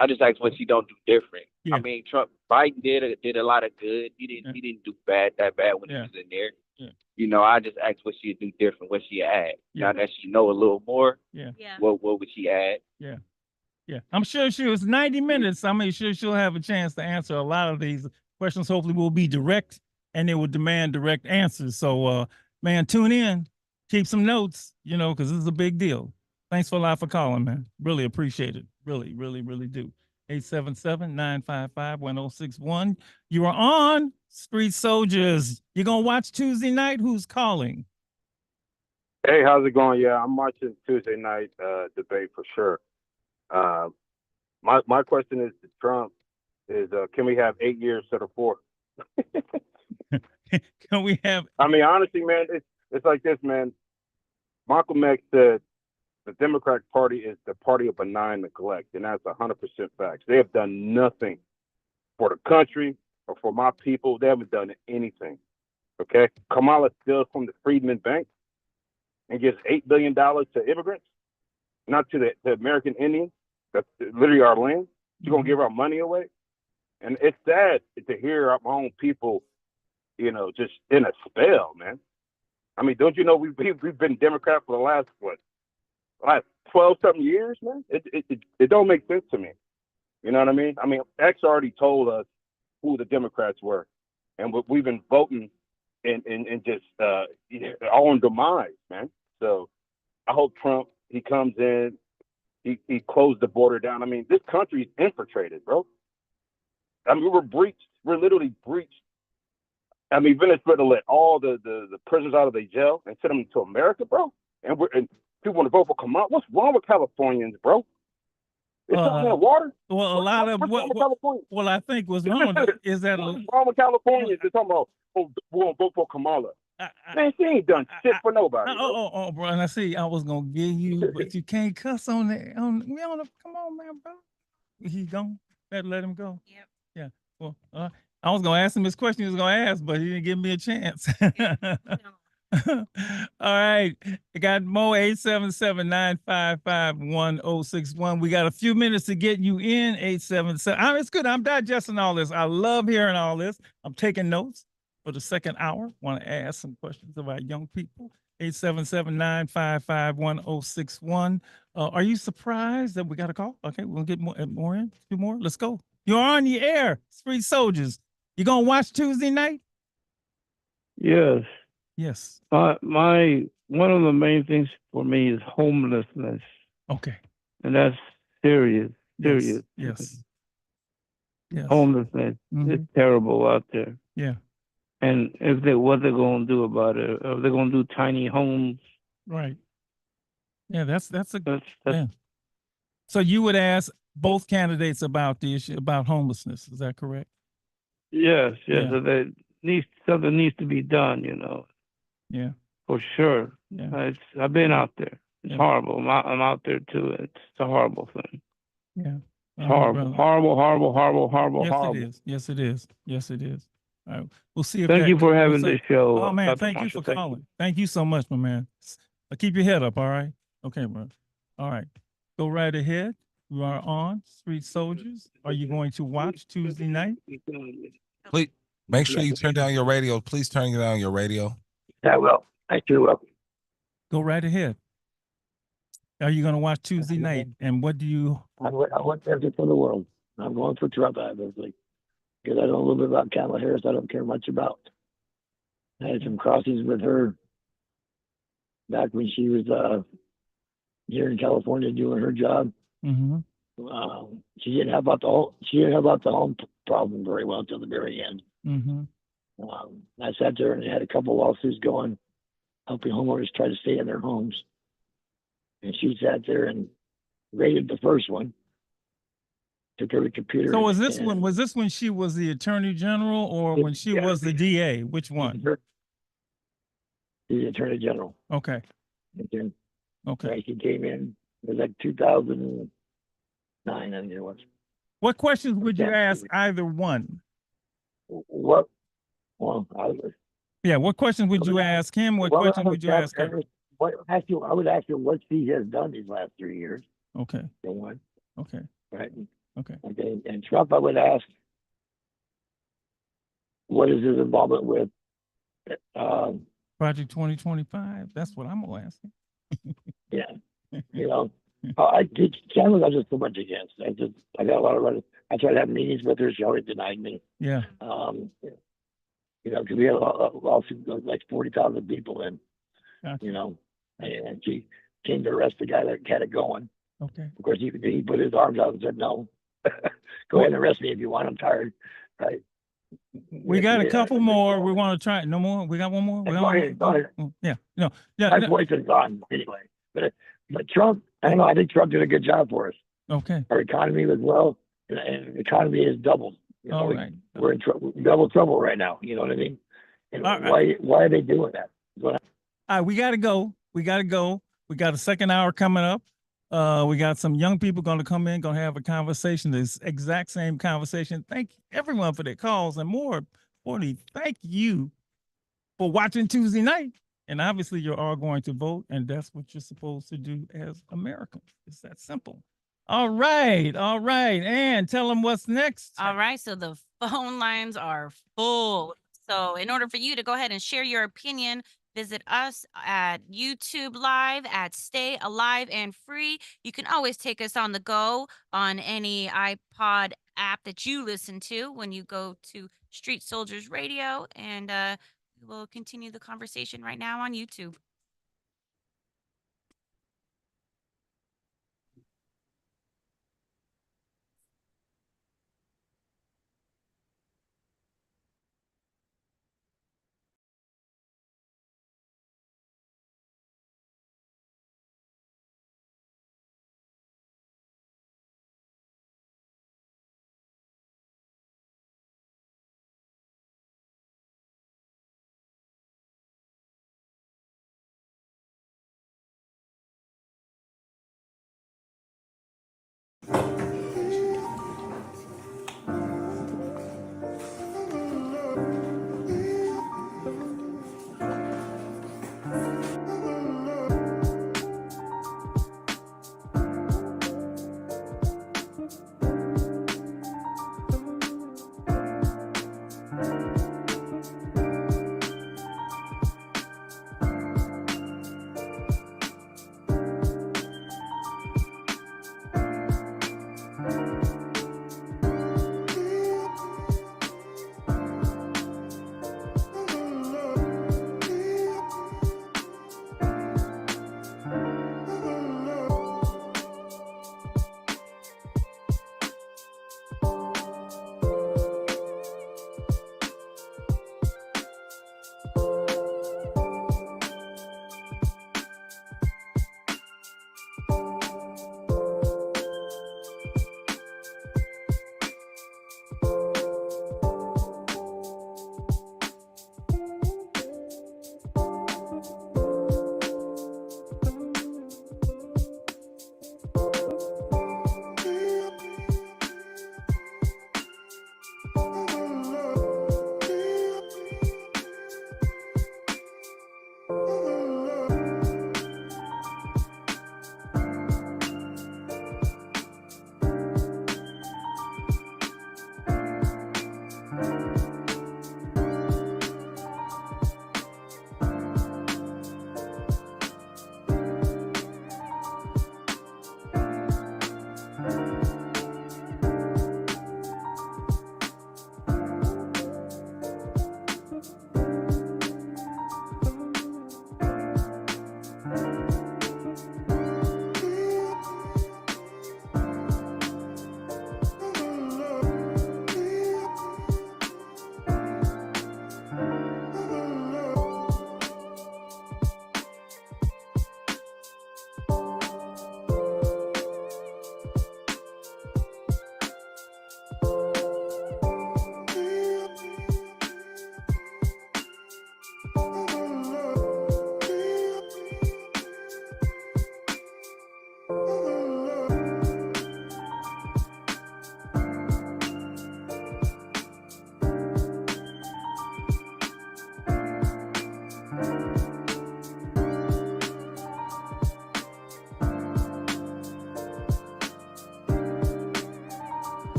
I just asked what she don't do different. Yeah. I mean, Biden did a lot of good. He didn't do that bad when he was in there. Yeah. You know, I just asked what she'd do different, what she add. Yeah. Now that she know a little more, Yeah. what would she add? Yeah. Yeah. I'm sure she was 90 minutes. I mean, sure she'll have a chance to answer a lot of these questions. Hopefully will be direct and they will demand direct answers. So man, tune in, keep some notes, you know, because this is a big deal. Thanks a lot for calling, man. Really appreciate it. Really, really, really do. 877-955-1061. You are on Street Soldiers. You're going to watch Tuesday night? Who's calling? Hey, how's it going? Yeah, I'm watching Tuesday night debate for sure. My question is to Trump is, can we have 8 years instead of 4? Can we have? I mean, honestly, man, it's like this, man. Malcolm X said the Democratic Party is the party of benign neglect, and that's 100% facts. They have done nothing for the country or for my people. They haven't done anything. Okay, Kamala steals from the Freedmen Bank and gives $8 billion to immigrants, not to the American Indians. That's literally our land. You're gonna give our money away, and it's sad to hear our own people, you know, just in a spell, man. I mean, don't you know we've been Democrat for the last 12-something years, man? It don't make sense to me. You know what I mean? I mean, X already told us who the Democrats were, and we've been voting in just our own demise, man. So I hope Trump, he comes in, he closed the border down. I mean, this country is infiltrated, bro. I mean, we're literally breached. I mean, Venezuela let all the prisoners out of their jail and send them to America, bro. And people want to vote for Kamala. What's wrong with Californians, bro? It's something in the water. Well, a lot of what I think was wrong with it is that what's wrong with Californians? They're talking about, oh, we won't vote for Kamala. Man, she ain't done shit for nobody. Bro. And I see I was gonna give you, but you can't cuss on that. Come on, man, bro. He gone. Better let him go. Yep. Yeah. Well, I was gonna ask him his question he was gonna ask, but he didn't give me a chance. All right. I got Mo 877-955-1061. We got a few minutes to get you in. 877. It's good. I'm digesting all this. I love hearing all this. I'm taking notes for the second hour. Want to ask some questions about young people. 877-955-1061. Are you surprised that we got a call? Okay, we'll get more in. 2 more. Let's go. You're on the air, Street Soldiers. You gonna watch Tuesday night? Yes. Yes. My one of the main things for me is homelessness. Okay. And that's serious. Serious. Yes. Homelessness. It's terrible out there. Yeah. And what they're gonna do about it? Are they gonna do tiny homes? Right. Yeah, that's yeah. So you would ask both candidates about the issue about homelessness. Is that correct? Yes. Yeah. So something needs to be done, you know. Yeah. For sure. Yeah. I've been out there. It's horrible. I'm out there too. It's a horrible thing. Yeah. It's horrible. Horrible. Yes, horrible. it is. Yes, it is. Yes, it is. All right. We'll see if Thank you for having this show. Oh man, Dr. thank you Marshall. for calling. Thank you so much, my man. Keep your head up, all right? Okay, bro. All right. Go right ahead. You are on Street Soldiers. Are you going to watch Tuesday night? Please make sure you turn down your radio. Please turn down your radio. I will. I sure will. Go right ahead. Are you going to watch Tuesday night? And what do you? I want everything for the world. I'm going for Trump, obviously, because I know a little bit about Kamala Harris. I don't care much about. I had some crossings with her back when she was here in California doing her job. Mm-hmm. She didn't have about the home problem very well until the very end. Mm-hmm. I sat there and had a couple lawsuits going, helping homeowners try to stay in their homes. and she sat there and rated the first one. Took every computer. So was this when she was the attorney general or when she was the DA? Which one? The attorney general. Okay. Okay. Okay. She came in, it was like 2009, I think it was. What questions would you ask either one? What? Well, what questions would you ask him? What questions would you ask her? I would ask her what she has done these last 3 years. Okay. For one. Okay. Right. Okay. Okay. And Trump, I would ask, what is his involvement with Project 2025? That's what I'm gonna ask him. Yeah. You know, Cameron, I just so much against. I got a lot of. I tried to have meetings with her. She always denied me. Yeah. You know, because we had a lawsuit of like 40,000 people in. Gotcha. You know, and she came to arrest the guy that had it going. Okay. Of course, he put his arms out and said, "No, go ahead and arrest me if you want. I'm tired." Right. We got a couple more. We want to try. No more. We got one more. Go ahead. Yeah. No. Yeah. My voice is gone anyway. But Trump, I don't know. I think Trump did a good job for us. Okay. Our economy was well, and the economy has doubled. You know, All right. We're in double trouble right now. You know what I mean? And why are they doing that? All right, we got to go. We got a second hour coming up. We got some young people going to come in, going to have a conversation, this exact same conversation. Thank everyone for their calls, and more importantly, thank you for watching Tuesday night. And obviously you're all going to vote, and that's what you're supposed to do as Americans. It's that simple. All right. And tell them what's next. All right. So the phone lines are full. So in order for you to go ahead and share your opinion, visit us at YouTube Live at Stay Alive and Free. You can always take us on the go on any iPod app that you listen to when you go to Street Soldiers Radio. And we will continue the conversation right now on YouTube.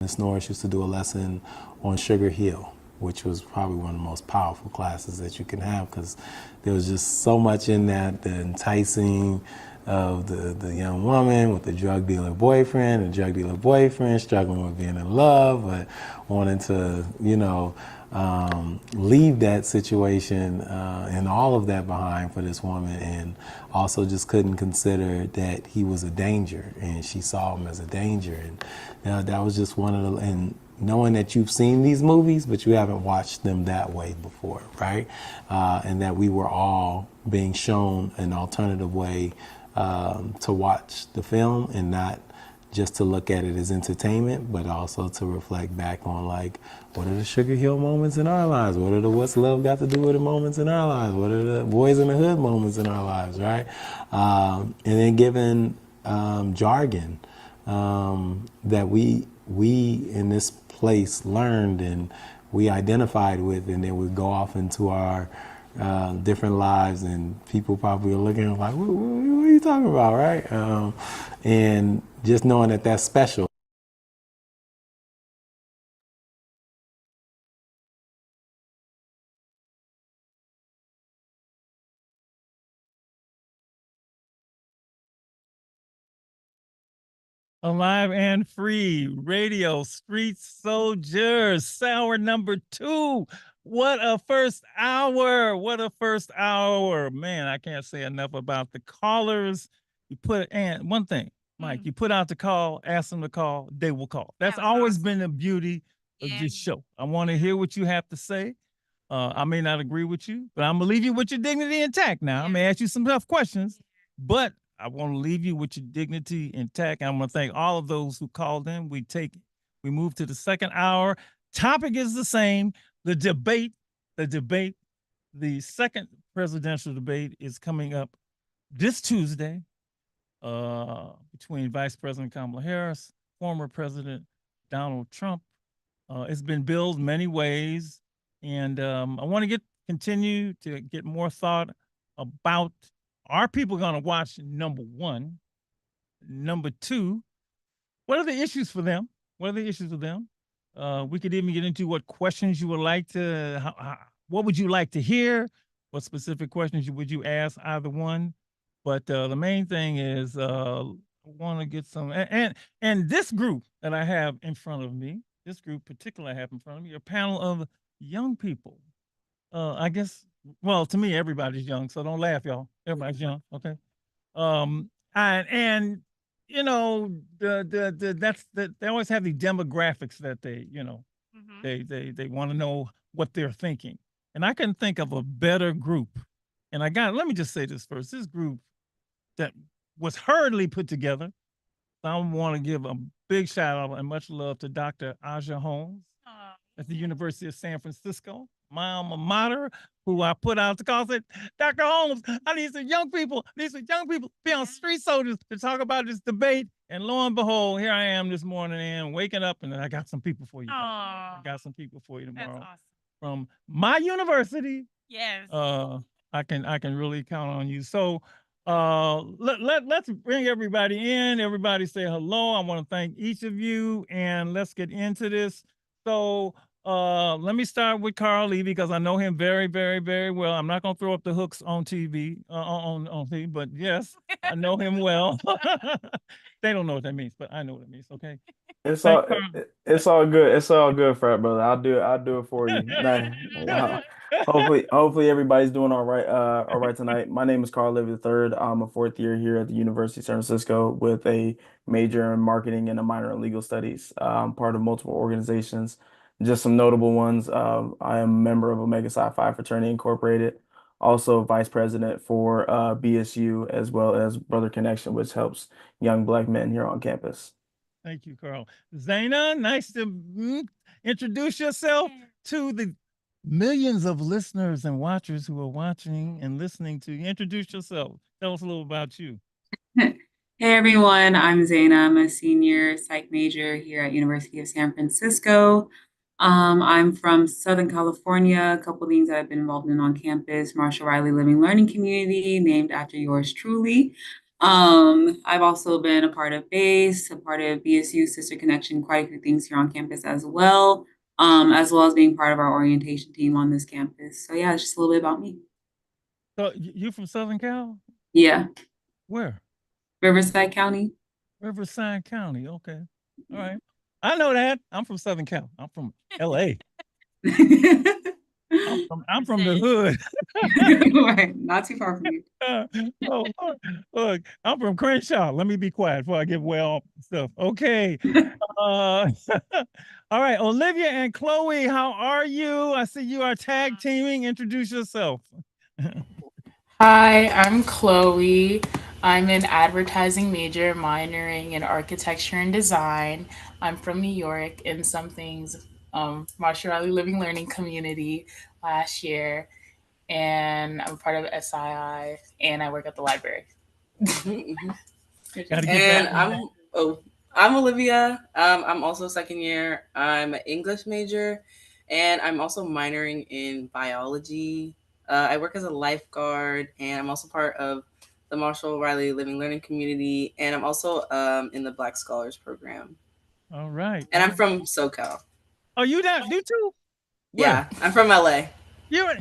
Miss Norris used to do a lesson on Sugar Hill, which was probably one of the most powerful classes that you can have, because there was just so much in that, the enticing of the young woman with the drug dealer boyfriend, struggling with being in love, but wanting to, leave that situation and all of that behind for this woman, and also just couldn't consider that he was a danger, and she saw him as a danger. And that was just one of the, and knowing that you've seen these movies, but you haven't watched them that way before, right? And that we were all being shown an alternative way to watch the film, and not just to look at it as entertainment, but also to reflect back on, like, what are the Sugar Hill moments in our lives? What are the what's love got to do with the moments in our lives? What are the boys in the hood moments in our lives, right? And then given jargon that we in this place learned and we identified with, and then we go off into our different lives, and people probably are looking like, what are you talking about, right? And just knowing that that's special. Alive and Free Radio, Street Soldiers, hour number 2. What a first hour. What a first hour. Man, I can't say enough about the callers. And one thing, Mike, you put out the call, ask them to call, they will call. That's always been the beauty of this show. I want to hear what you have to say. I may not agree with you, but I'm going to leave you with your dignity intact now. I may ask you some tough questions, but I want to leave you with your dignity intact. I'm going to thank all of those who called in. We move to the second hour. Topic is the same. The debate, the second presidential debate is coming up this Tuesday between Vice President Kamala Harris, former President Donald Trump. It's been billed many ways, and I want to continue to get more thought about, are people going to watch, number one? Number two, what are the issues for them? What are the issues with them? We could even get into what questions you would like to, what would you like to hear? What specific questions would you ask either one? But the main thing is I want to get some, and this group that I have in front of me, a panel of young people. I guess, well, to me, everybody's young, so don't laugh, y'all. Everybody's young, okay? And you know, they always have the demographics that they, they want to know what they're thinking. And I couldn't think of a better group. And let me just say this first. This group that was hurriedly put together. I want to give a big shout out and much love to Dr. Aja Holmes at the University of San Francisco, my alma mater, who I put out the call, said, Dr. Holmes, I need some young people be on Street Soldiers to talk about this debate. And lo and behold, here I am this morning and waking up, and I got some people for you. I got some people for you tomorrow. That's awesome. From my university. Yes. I can really count on you. So let's bring everybody in. Everybody say hello. I want to thank each of you, and let's get into this. So let me start with Carl Levy, because I know him very, very, very well. I'm not going to throw up the hooks on TV, on TV, but yes, I know him well. They don't know what that means, but I know what it means. Okay. It's all good. It's all good, frat brother. I'll do it for you. Nah, hopefully everybody's doing all right tonight. My name is Carl Levy III. I'm a fourth year here at the University of San Francisco with a major in marketing and a minor in legal studies. I'm part of multiple organizations. Just some notable ones. I am a member of Omega Psi Phi Fraternity Incorporated, also vice president for BSU, as well as Brother Connection, which helps young Black men here on campus. Thank you, Carl. Zaina, nice to introduce yourself to the millions of listeners and watchers who are watching and listening to you. Introduce yourself. Tell us a little about you. Hey everyone, I'm Zaina. I'm a senior psych major here at University of San Francisco. I'm from Southern California. A couple of things that I've been involved in on campus: Marshall Riley Living Learning Community, named after yours truly. I've also been a part of BASE, a part of BSU Sister Connection, quite a few things here on campus as well as being part of our orientation team on this campus. So yeah, it's just a little bit about me. So you from Southern Cal? Yeah. Where? Riverside County. Riverside County. Okay. All right. I know that. I'm from Southern Cal. I'm from LA. I'm from the hood. Right. Not too far from you. Look, I'm from Crenshaw. Let me be quiet before I give away all stuff. Okay. All right, Olivia and Chloe, how are you? I see you are tag teaming. Introduce yourself. Hi, I'm Chloe. I'm an advertising major minoring in architecture and design. I'm from New York in Something's Marshall Riley Living Learning Community last year. And I'm part of SII and I work at the library. And I'm Olivia. I'm also second year. I'm an English major, and I'm also minoring in biology. I work as a lifeguard, and I'm also part of the Marshall Riley Living Learning Community, and I'm also in the Black Scholars Program. All right. And I'm from SoCal. Oh, you too? Yeah, I'm from LA. Yeah.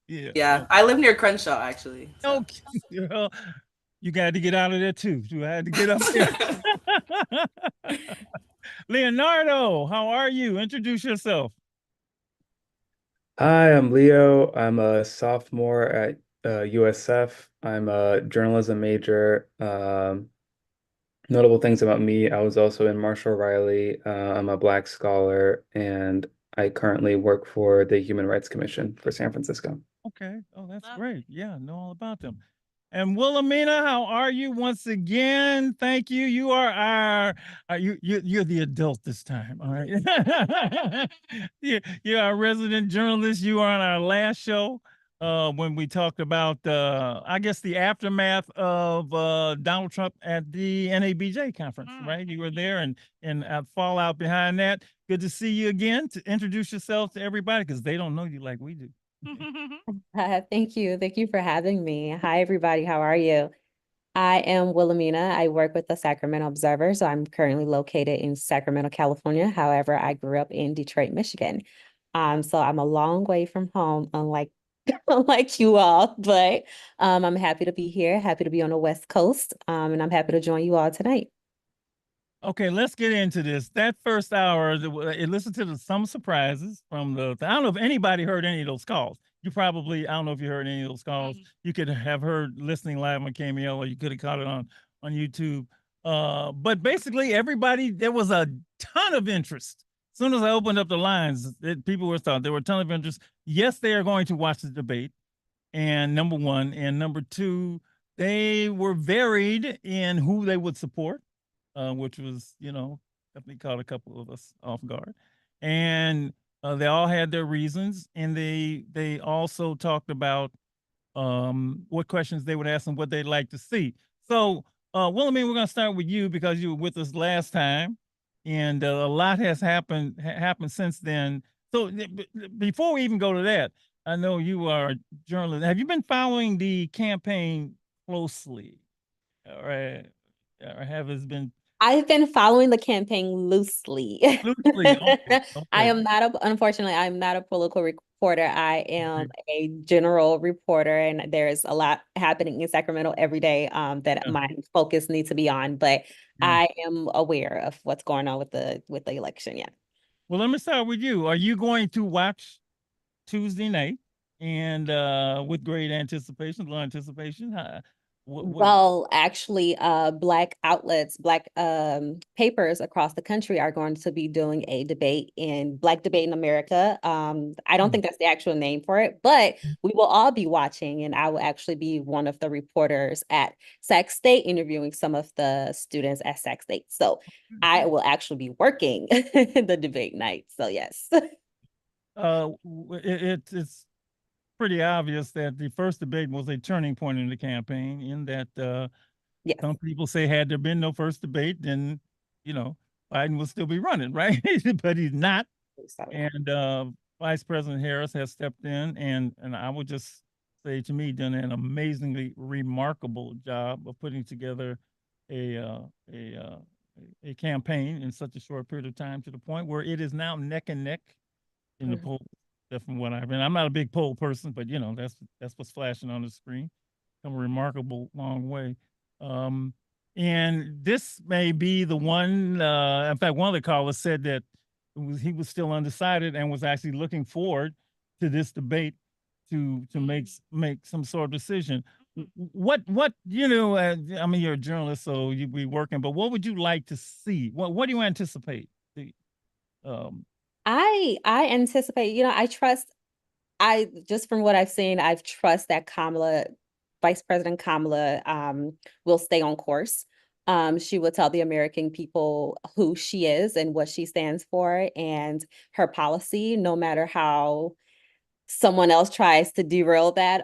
Yeah, I live near Crenshaw, actually. So. Okay. You got to get out of there too. You had to get up there. Leonardo, how are you? Introduce yourself. Hi, I'm Leo. I'm a sophomore at USF. I'm a journalism major. Notable things about me, I was also in Marshall Riley. I'm a Black scholar, and I currently work for the Human Rights Commission for San Francisco. Okay. Oh, that's great. Yeah, know all about them. And Wilhelmina, how are you once again? Thank you. You are you're the adult this time. All right. You're our resident journalist. You were on our last show when we talked about I guess the aftermath of Donald Trump at the NABJ conference, right? You were there and fallout behind that. Good to see you again. To introduce yourself to everybody because they don't know you like we do. Thank you. Thank you for having me. Hi, everybody. How are you? I am Wilhelmina. I work with the Sacramento Observer. So I'm currently located in Sacramento, California. However, I grew up in Detroit, Michigan. So I'm a long way from home, unlike you all, but I'm happy to be here, happy to be on the West Coast, and I'm happy to join you all tonight. Okay, let's get into this. That first hour, it listened to some surprises from I don't know if anybody heard any of those calls. You probably, I don't know if you heard any of those calls. You could have heard listening live on KMEL, or you could have caught it on YouTube. But basically, everybody, there was a ton of interest. As soon as I opened up the lines, people were thought there were a ton of interest. Yes, they are going to watch the debate. And number one, and number two, they were varied in who they would support. Which was, definitely caught a couple of us off guard. And they all had their reasons. And they also talked about what questions they would ask and what they'd like to see. So, Wilhelmina, we're going to start with you because you were with us last time. And a lot has happened since then. So before we even go to that, I know you are a journalist. Have you been following the campaign closely? Or have it been... I've been following the campaign loosely. Okay. Unfortunately, I'm not a political reporter. I am a general reporter, and there's a lot happening in Sacramento every day that my focus needs to be on. But I am aware of what's going on with the election. Yeah. Well, let me start with you. Are you going to watch Tuesday night and with great anticipation, low anticipation? Well, actually, Black outlets, Black papers across the country are going to be doing a debate in Black Debate in America. I don't think that's the actual name for it, but we will all be watching, and I will actually be one of the reporters at Sac State interviewing some of the students at Sac State. So I will actually be working the debate night. So yes. It's pretty obvious that the first debate was a turning point in the campaign, in that some people say had there been no first debate, then Biden will still be running, right? But he's not. And Vice President Harris has stepped in, and I would just say to me, done an amazingly remarkable job of putting together a campaign in such a short period of time, to the point where it is now neck and neck in the poll. That's from what I've been. I'm not a big poll person, but that's what's flashing on the screen. Come a remarkable long way. And this may be the one. In fact, one of the callers said that he was still undecided and was actually looking forward to this debate to make some sort of decision. What I mean, you're a journalist, so you be working, but what would you like to see? What do you anticipate? I anticipate, just from what I've seen, I trust that Vice President Kamala will stay on course. She will tell the American people who she is and what she stands for and her policy, no matter how someone else tries to derail that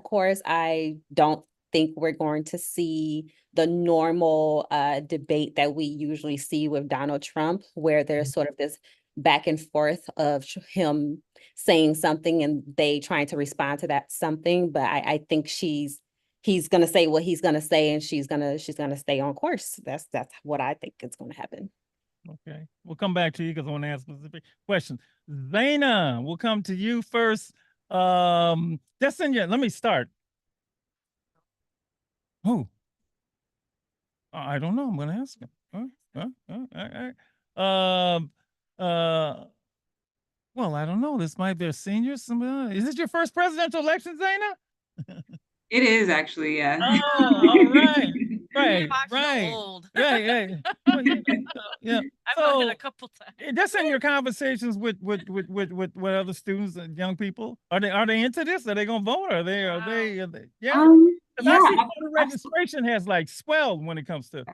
course. I don't think we're going to see the normal debate that we usually see with Donald Trump, where there's sort of this back and forth of him saying something and they trying to respond to that something. But I think he's gonna say what he's gonna say, and she's gonna stay on course. That's what I think is gonna happen. Okay, we'll come back to you because I want to ask specific questions. Zaina, we'll come to you first. Let me start. Who? I don't know. I'm going to ask him. Well, I don't know. This might be a senior. Is this your first presidential election, Zaina? It is actually, yeah. Oh, all right. Right. Old. Yeah. Yeah. I've voted a couple times. Just in your conversations with other students and young people, are they into this? Are they gonna vote? Are they? Yeah. The registration has like swelled when it comes to,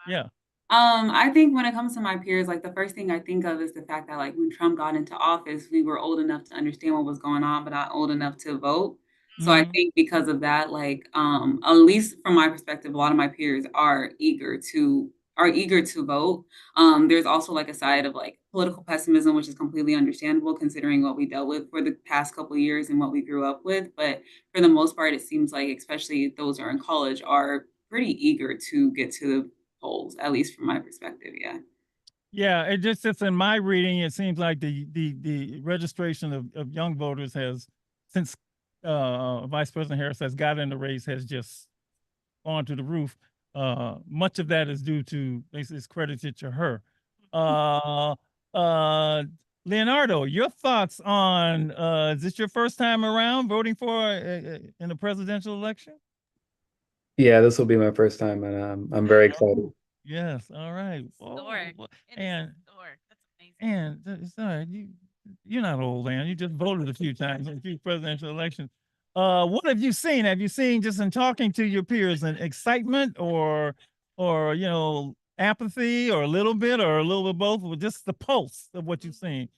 yeah. I think when it comes to my peers, like the first thing I think of is the fact that like when Trump got into office, we were old enough to understand what was going on, but not old enough to vote. So I think because of that, like at least from my perspective, a lot of my peers are eager to vote. There's also like a side of like political pessimism, which is completely understandable considering what we dealt with for the past couple of years and what we grew up with. But for the most part, it seems like especially those who are in college are pretty eager to get to the polls, at least from my perspective. Yeah. Yeah, it's in my reading, it seems like the registration of young voters has, since Vice President Harris has got in the race, has just gone to the roof. Much of that is due to, is credited to her. Leonardo, your thoughts on, is this your first time around voting for in a presidential election? Yeah, this will be my first time, and I'm very excited. Yes, all right. And it's all right. You're not old, man. You just voted a few times in a few presidential elections. What have you seen? Have you seen, just in talking to your peers, an excitement or apathy, or a little bit of both, or just the pulse of what you've seen,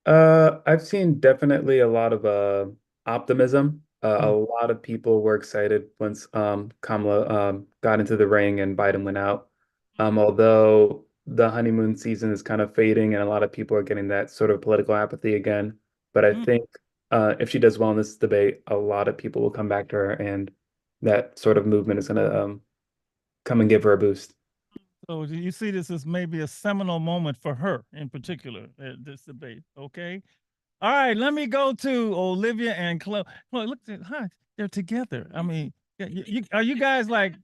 I've seen definitely a lot of optimism. A lot of people were excited once Kamala got into the ring and Biden went out. Although the honeymoon season is kind of fading and a lot of people are getting that sort of political apathy again. But I think if she does well in this debate, a lot of people will come back to her, and that sort of movement is going to come and give her a boost. So do you see this as maybe a seminal moment for her in particular, this debate? Okay. All right, let me go to Olivia and Chloe. Look, they're together. I mean, are you guys like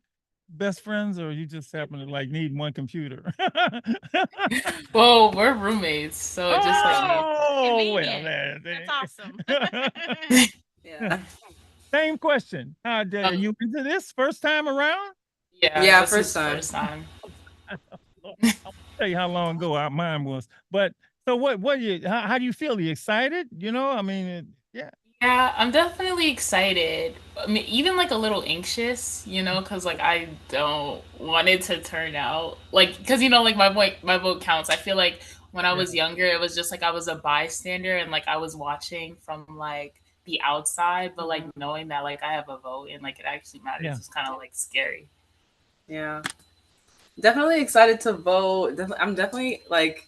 best friends, or you just happen to like need one computer? Well, we're roommates, so it just like that's awesome. Yeah. Same question. Are you into this first time around? Yeah, first time. I'll tell you how long ago mine was. But so how do you feel? Are you excited? I mean, yeah. Yeah, I'm definitely excited. I mean, even like a little anxious, because like I don't want it to turn out like, because like my vote counts. I feel like when I was younger, it was just like I was a bystander and like I was watching from like the outside, but like knowing that like I have a vote and like it actually matters is kind of like scary. Yeah, definitely excited to vote. I'm definitely like,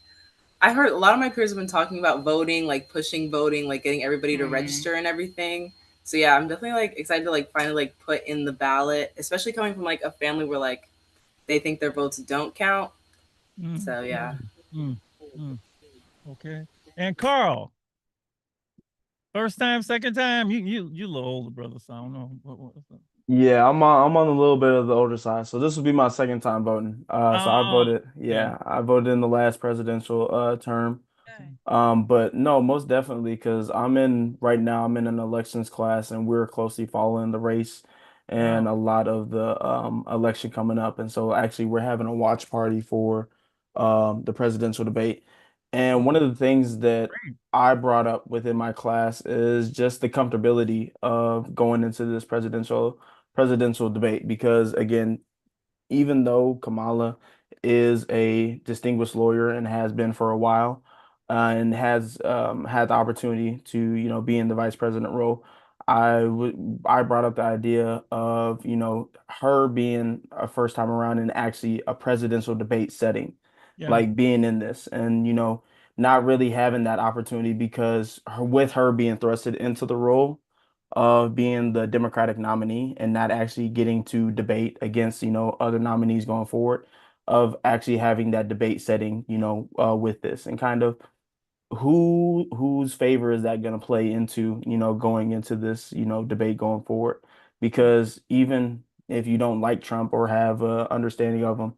I heard a lot of my peers have been talking about voting, like pushing voting, like getting everybody to register and everything. So yeah, I'm definitely like excited to like finally like put in the ballot, especially coming from like a family where like they think their votes don't count. So yeah. Okay. And Carl, first time, second time? You a little older, brother, so I don't know. What's up? Yeah, I'm on a little bit of the older side, so this will be my second time voting. So I voted, yeah, I voted in the last presidential term. But no, most definitely, because right now I'm in an elections class and we're closely following the race and a lot of the election coming up. And so actually we're having a watch party for the presidential debate. And one of the things that I brought up within my class is just the comfortability of going into this presidential debate because again, even though Kamala is a distinguished lawyer and has been for a while, and has had the opportunity to, be in the vice president role, I brought up the idea of, her being a first time around in actually a presidential debate setting, Yeah. like being in this and, not really having that opportunity because with her being thrusted into the role of being the Democratic nominee and not actually getting to debate against, other nominees going forward, of actually having that debate setting, with this and kind of whose favor is that going to play into, going into this, debate going forward? Because even if you don't like Trump or have a understanding of him,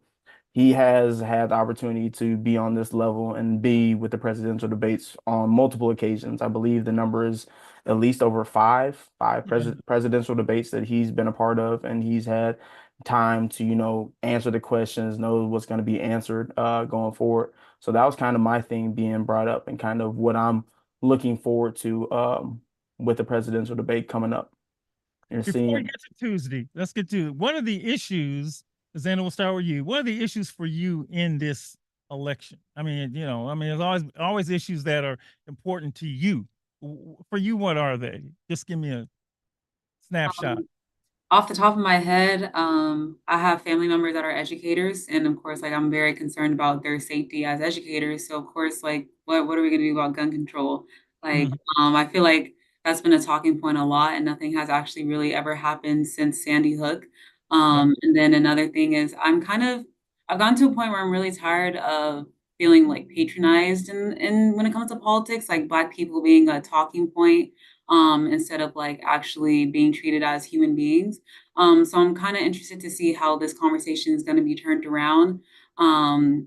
he has had the opportunity to be on this level and be with the presidential debates on multiple occasions. I believe the number is at least over five presidential debates that he's been a part of, and he's had time to, answer the questions, know what's going to be answered going forward. So that was kind of my thing being brought up and kind of what I'm looking forward to with the presidential debate coming up. You're Before we seeing get to Tuesday, let's get to one of the issues. Xander, we'll start with you. What are the issues for you in this election? I mean, there's always issues that are important to you. For you, what are they? Just give me a snapshot. Off the top of my head, I have family members that are educators, and of course, like I'm very concerned about their safety as educators. So of course, like what are we gonna do about gun control? Like, I feel like that's been a talking point a lot, and nothing has actually really ever happened since Sandy Hook. And then another thing is I've gotten to a point where I'm really tired of feeling like patronized and when it comes to politics, like Black people being a talking point instead of like actually being treated as human beings. So I'm kind of interested to see how this conversation is going to be turned around. And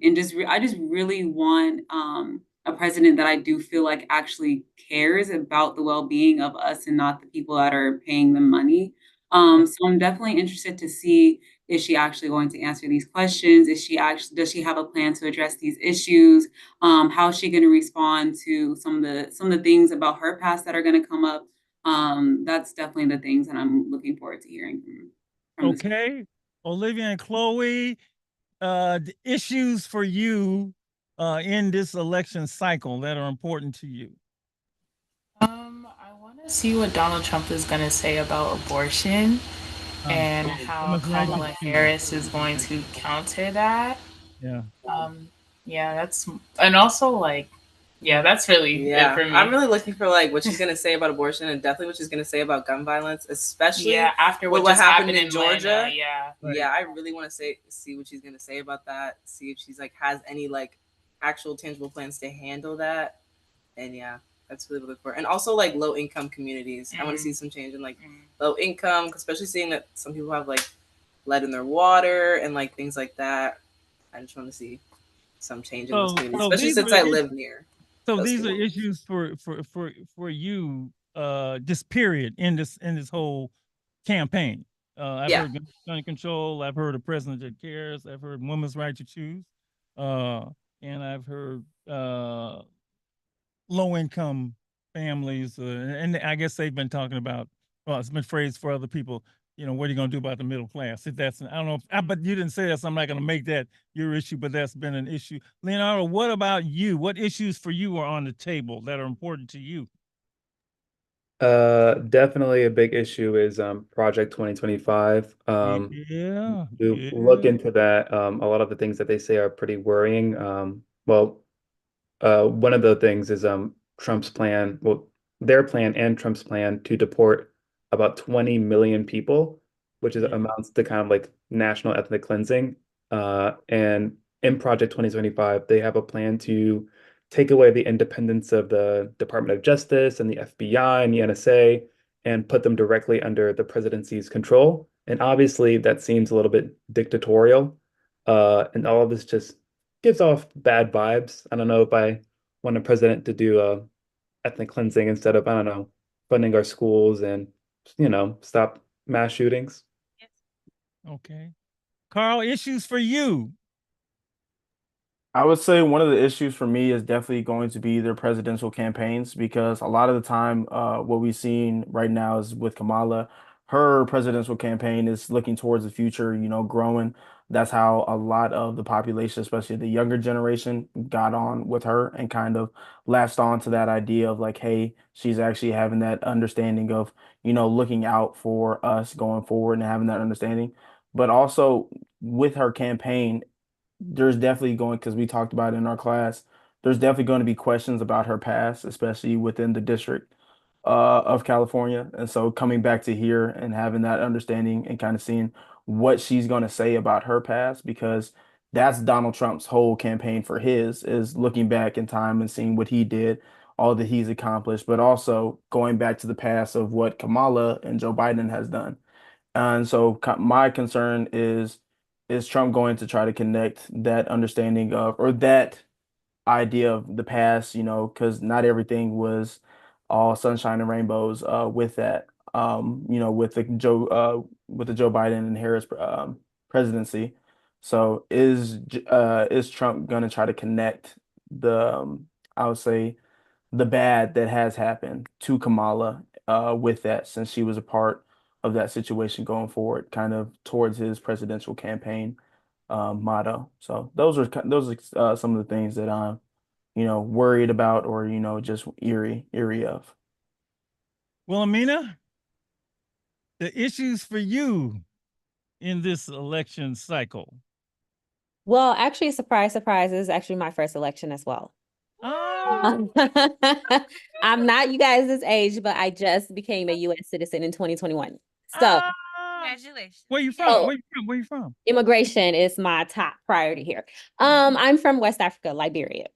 I just really want a president that I do feel like actually cares about the well-being of us and not the people that are paying them money. So I'm definitely interested to see, is she actually going to answer these questions? Does she have a plan to address these issues? How is she going to respond to some of the things about her past that are going to come up? That's definitely the things that I'm looking forward to hearing from this. Okay, Olivia and Chloe, the issues for you in this election cycle that are important to you. I want to see what Donald Trump is going to say about abortion and how Kamala Harris is going to counter that. Yeah. And also like, that's really it for me. I'm really looking for like what she's gonna say about abortion and definitely what she's gonna say about gun violence, especially after what just happened in Atlanta, Georgia. Right. I really want to see what she's gonna say about that. See if she's like has any like actual tangible plans to handle that. And that's really looking for. And also like low income communities. I want to see some change in like low income, especially seeing that some people have like lead in their water and like things like that. I just want to see some change in those communities, especially since I live near. So these are issues for you, this period in this whole campaign. I've heard gun control. I've heard a president that cares. I've heard women's right to choose, and I've heard low income families, and I guess they've been talking about. Well, it's been phrased for other people. What are you going to do about the middle class? If that's, I don't know, but you didn't say that, so I'm not going to make that your issue, but that's been an issue. Leonardo, what about you? What issues for you are on the table that are important to you? Definitely a big issue is Project 2025. To look into that. A lot of the things that they say are pretty worrying. One of the things is Trump's plan, their plan and Trump's plan to deport about 20 million people, which is amounts to kind of like national ethnic cleansing. And in Project 2025, they have a plan to take away the independence of the Department of Justice and the FBI and the NSA and put them directly under the presidency's control. And obviously, that seems a little bit dictatorial. And all of this just gives off bad vibes. I don't know if I want a president to do ethnic cleansing instead of, I don't know, funding our schools and, stop mass shootings. Okay. Carl, issues for you. I would say one of the issues for me is definitely going to be their presidential campaigns because a lot of the time, what we've seen right now is with Kamala, her presidential campaign is looking towards the future, growing. That's how a lot of the population, especially the younger generation, got on with her and kind of latched on to that idea of like, hey, she's actually having that understanding of, looking out for us going forward and having that understanding. But also with her campaign, there's definitely going, because we talked about it in our class, there's definitely going to be questions about her past, especially within the district of California. And so coming back to here and having that understanding and kind of seeing what she's going to say about her past, because that's Donald Trump's whole campaign for his, is looking back in time and seeing what he did, all that he's accomplished, but also going back to the past of what Kamala and Joe Biden has done. And so my concern is Trump going to try to connect that understanding of, or that idea of the past, because not everything was all sunshine and rainbows with that, with the Joe Biden and Harris presidency. So is Trump going to try to connect I would say the bad that has happened to Kamala with that, since she was a part of that situation going forward, kind of towards his presidential campaign motto. So those are some of the things that I'm, worried about, or just eerie of. Wilhelmina, the issues for you in this election cycle. Well, actually, surprise, surprise, this is actually my first election as well. I'm not you guys' age, but I just became a U.S. citizen in 2021. So congratulations. Where you from? Where you from? Immigration is my top priority here. I'm from West Africa, Liberia.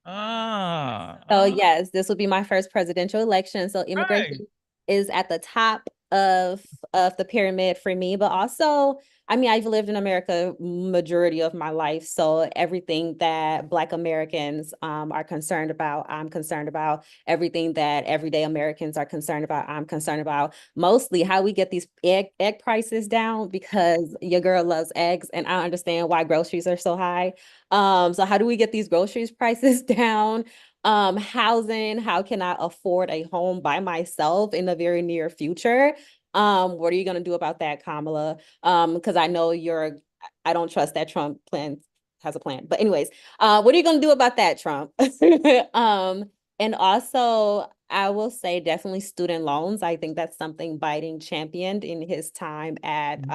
So yes, this will be my first presidential election. So immigration is at the top of the pyramid for me, but also, I mean, I've lived in America majority of my life. So everything that Black Americans are concerned about, I'm concerned about. Everything that everyday Americans are concerned about, I'm concerned about. Mostly how we get these egg prices down, because your girl loves eggs and I understand why groceries are so high. So how do we get these groceries prices down? Housing, how can I afford a home by myself in the very near future? What are you going to do about that, Kamala? Because I know I don't trust that Trump has a plan. But anyways, what are you going to do about that, Trump? And also, I will say definitely student loans. I think that's something Biden championed in his time in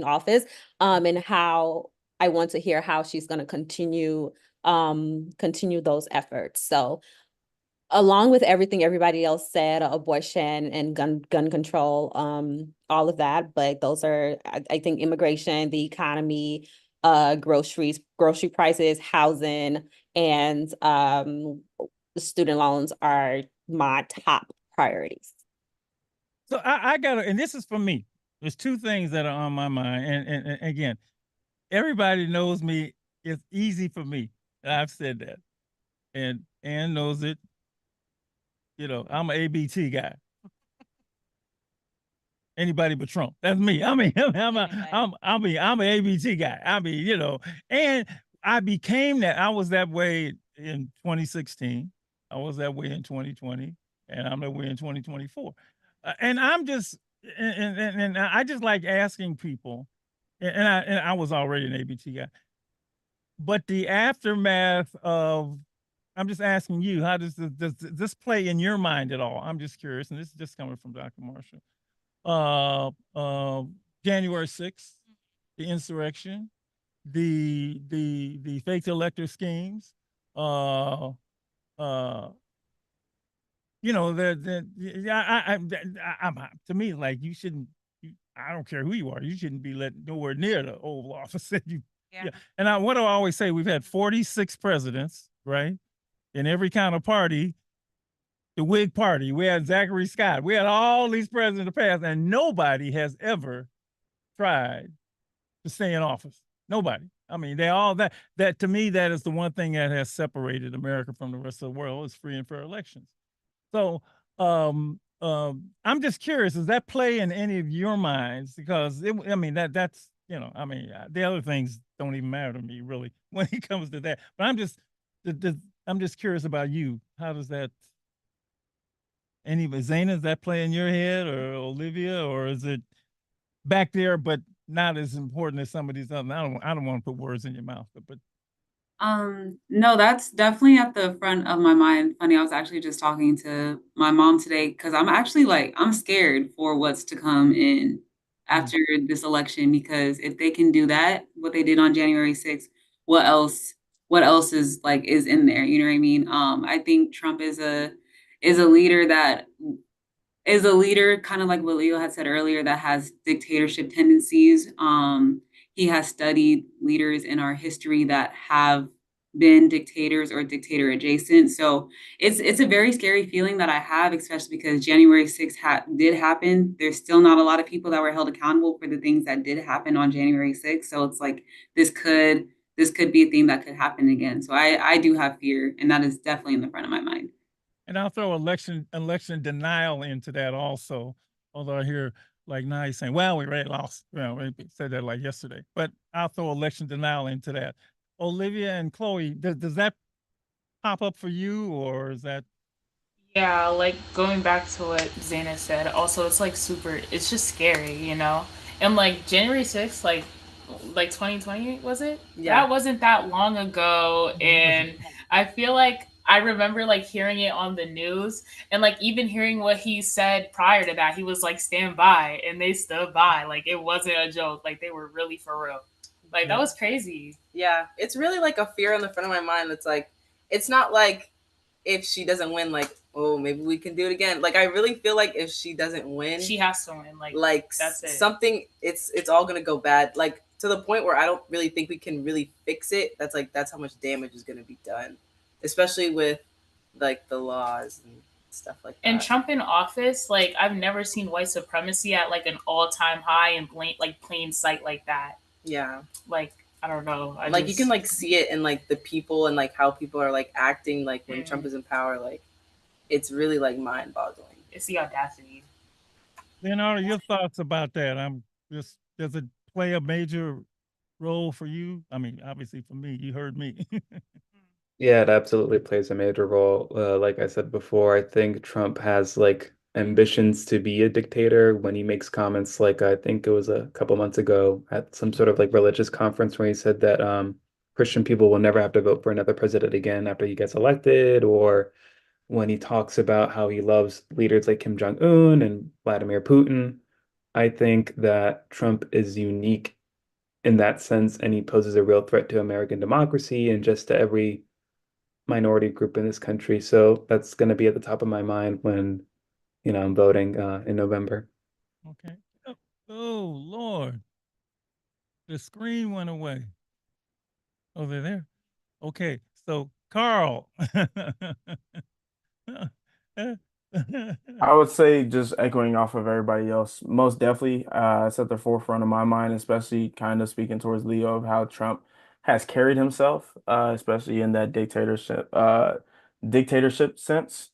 office, and how I want to hear how she's going to continue those efforts. So along with everything everybody else said, abortion and gun control, all of that, but those are, I think, immigration, the economy, grocery prices, housing, and student loans are my top priorities. So I gotta, and this is for me. There's two things that are on my mind, and again, everybody knows me. It's easy for me. I've said that, and Ann knows it. I'm an ABT guy. Anybody but Trump. That's me. I'm an ABT guy. And I became that. I was that way in 2016. I was that way in 2020, and I'm that way in 2024. And I'm just, and I just like asking people, and I was already an ABT guy, but the aftermath of, I'm just asking you, how does this play in your mind at all? I'm just curious, and this is just coming from Dr. Marshall. January 6th, the insurrection, the fake elector schemes, you know, I'm to me, like, you shouldn't. I don't care who you are. You shouldn't be let nowhere near the Oval Office. Yeah. And what do I always say? We've had 46 presidents, right? In every kind of party. The Whig Party. We had Zachary Scott. We had all these presidents in the past, and nobody has ever tried to stay in office. Nobody. I mean, they all that to me, that is the one thing that has separated America from the rest of the world is free and fair elections. So I'm just curious, does that play in any of your minds? Because that's the other things don't even matter to me really when it comes to that. But I'm just curious about you. How does that? Zaina, does that play in your head, or Olivia, or is it back there but not as important as some of these others? I don't want to put words in your mouth, but No, that's definitely at the front of my mind. Funny, I was actually just talking to my mom today because I'm actually like I'm scared for what's to come in after this election, because if they can do that, what they did on January 6th, what else is in there? You know what I mean? I think Trump is a leader that is a leader, kind of like what Leo had said earlier, that has dictatorship tendencies. He has studied leaders in our history that have been dictators or dictator adjacent. So it's a very scary feeling that I have, especially because January 6th did happen. There's still not a lot of people that were held accountable for the things that did happen on January 6th. So it's like this could be a thing that could happen again. So I do have fear, and that is definitely in the front of my mind. And I'll throw election denial into that also. Although I hear like now he's saying, well, we already lost. We said that like yesterday. But I'll throw election denial into that. Olivia and Chloe, does that pop up for you, or is that? Yeah, like going back to what Zaina said, also it's like it's just scary, you know? And like January 6th, like 2020, was it? Yeah. That wasn't that long ago. And I feel like I remember like hearing it on the news, and like even hearing what he said prior to that. He was like, stand by, and they stood by. Like it wasn't a joke. Like they were really for real. Like that was crazy. Yeah, it's really like a fear in the front of my mind. That's like, it's not like if she doesn't win, like, oh, maybe we can do it again. Like I really feel like if she doesn't win, she has to win. Like that's it. Something, it's all gonna go bad. Like to the point where I don't really think we can really fix it. That's how much damage is gonna be done, especially with like the laws and stuff like that. And Trump in office, like I've never seen white supremacy at like an all-time high in plain sight like that. Yeah. Like I don't know. You can like see it in like the people and like how people are like acting like when Trump is in power. Like it's really like mind-boggling. It's the audacity. Leonardo, your thoughts about that? Does it play a major role for you? I mean, obviously for me, you heard me. Yeah, it absolutely plays a major role. Like I said before, I think Trump has like ambitions to be a dictator when he makes comments like I think it was a couple months ago at some sort of like religious conference where he said that Christian people will never have to vote for another president again after he gets elected, or when he talks about how he loves leaders like Kim Jong-un and Vladimir Putin. I think that Trump is unique in that sense, and he poses a real threat to American democracy and just to every minority group in this country. So that's going to be at the top of my mind when, I'm voting in November. Okay. Oh, Lord. The screen went away. Oh, they're there. Okay. So, Carl. I would say, just echoing off of everybody else, most definitely it's at the forefront of my mind, especially kind of speaking towards Leo of how Trump has carried himself, especially in that dictatorship sense.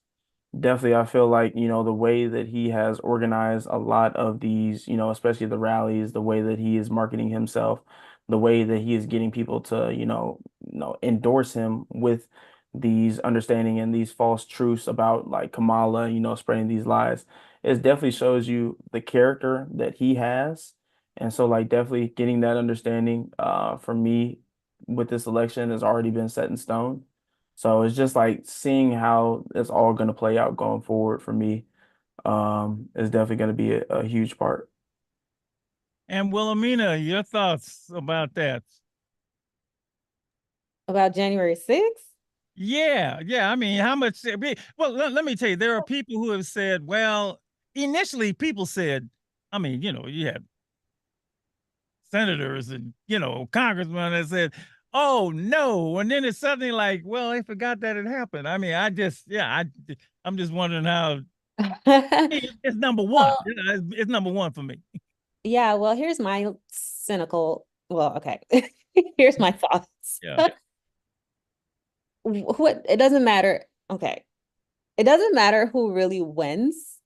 Definitely, I feel like, the way that he has organized a lot of these, especially the rallies, the way that he is marketing himself, the way that he is getting people to, endorse him with these understanding and these false truths about like Kamala, spreading these lies. It definitely shows you the character that he has. And so like definitely getting that understanding for me with this election has already been set in stone. So it's just like seeing how it's all going to play out going forward for me is definitely going to be a huge part. And Wilhelmina, your thoughts about that? About January 6th? Yeah, yeah. I mean, how much? Well, let me tell you, there are people who have said, well, initially people said, I mean, you had senators and, congressmen that said, oh no. And then it's suddenly like, well, they forgot that it happened. I mean, I'm just wondering how it's number one. Well, It's number one for me. yeah, well, here's my cynical, well, okay. Here's my thoughts. Yeah. What it doesn't matter. Okay. It doesn't matter who really wins.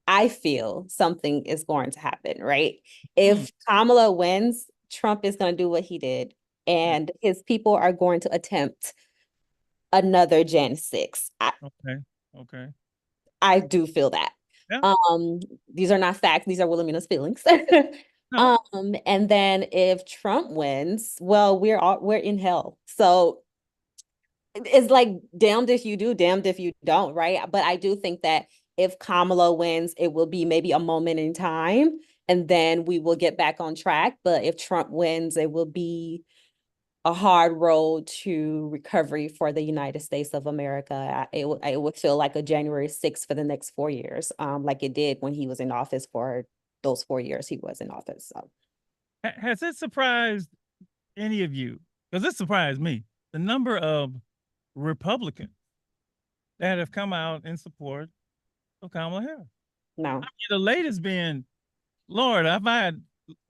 I feel something is going to happen, right? If Kamala wins, Trump is going to do what he did, and his people are going to attempt another Jan 6. Okay. I do feel that. Yeah. These are not facts. These are Wilhelmina's feelings. And then if Trump wins, well, we're in hell. So it's like damned if you do, damned if you don't, right? But I do think that if Kamala wins, it will be maybe a moment in time, and then we will get back on track. But if Trump wins, it will be a hard road to recovery for the United States of America. It would feel like a January 6th for the next 4 years, like it did when he was in office for those 4 years he was in office. So. Has it surprised any of you? Because it surprised me, the number of Republicans that have come out in support of Kamala Harris. No. I mean, the latest being, Lord, I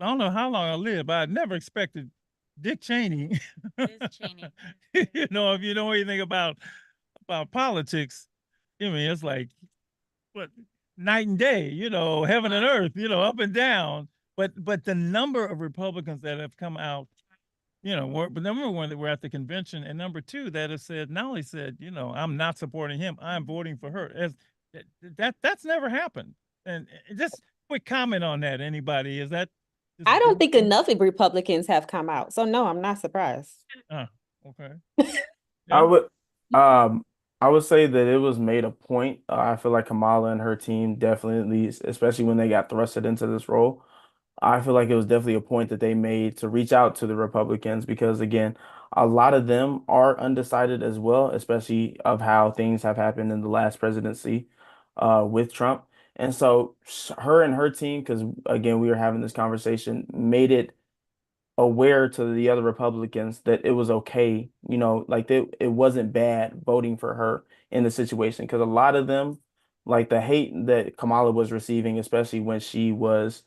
don't know how long I live, but I never expected Dick Cheney. Cheney. If you know anything about politics, I mean, it's like night and day, heaven and earth, up and down. But the number of Republicans that have come out, but number one, that were at the convention, and number two, that have said, not only said, I'm not supporting him, I'm voting for her. That's never happened. And just quick comment on that. Anybody? Is that? I don't think enough of Republicans have come out. So no, I'm not surprised. Okay. I would say that it was made a point. I feel like Kamala and her team definitely, especially when they got thrusted into this role, I feel like it was definitely a point that they made to reach out to the Republicans because, again, a lot of them are undecided as well, especially of how things have happened in the last presidency with Trump. And so her and her team, because, again, we were having this conversation, made it aware to the other Republicans that it was okay, like it wasn't bad voting for her in the situation. Because a lot of them, like the hate that Kamala was receiving, especially when she was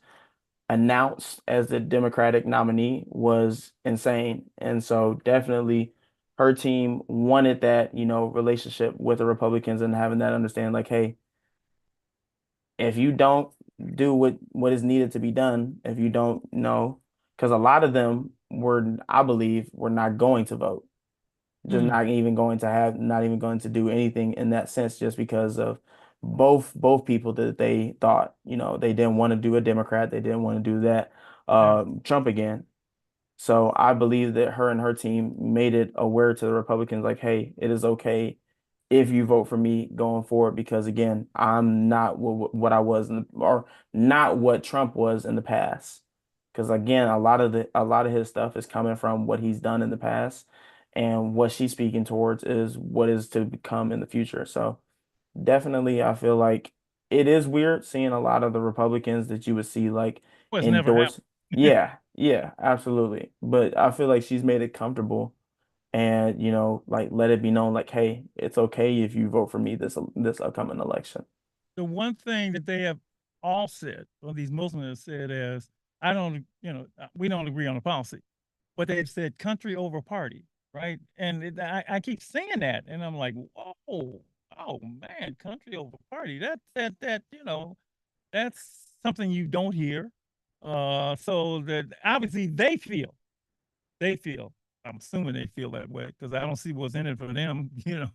announced as the Democratic nominee, was insane. And so definitely her team wanted that, relationship with the Republicans and having that understand like, hey, if you don't do what is needed to be done, if you don't know, because a lot of them I believe, were not going to vote. Just not even going to do anything in that sense, just because of both people that they thought, they didn't want to do a Democrat, they didn't want to do that Trump again. So I believe that her and her team made it aware to the Republicans, like, hey, it is okay if you vote for me going forward, because again, I'm not what I was or not what Trump was in the past. Because again, a lot of his stuff is coming from what he's done in the past, and what she's speaking towards is what is to become in the future. So definitely, I feel like it is weird seeing a lot of the Republicans that you would see like endorse. Yeah, absolutely. But I feel like she's made it comfortable, and like let it be known, like, hey, it's okay if you vote for me this upcoming election. The one thing that they have all said, or these Muslims have said, is, we don't agree on the policy, but they've said country over party, right? And I keep saying that, and I'm like, whoa, oh man, country over party. That's something you don't hear. So that obviously they feel, I'm assuming they feel that way because I don't see what's in it for them, Can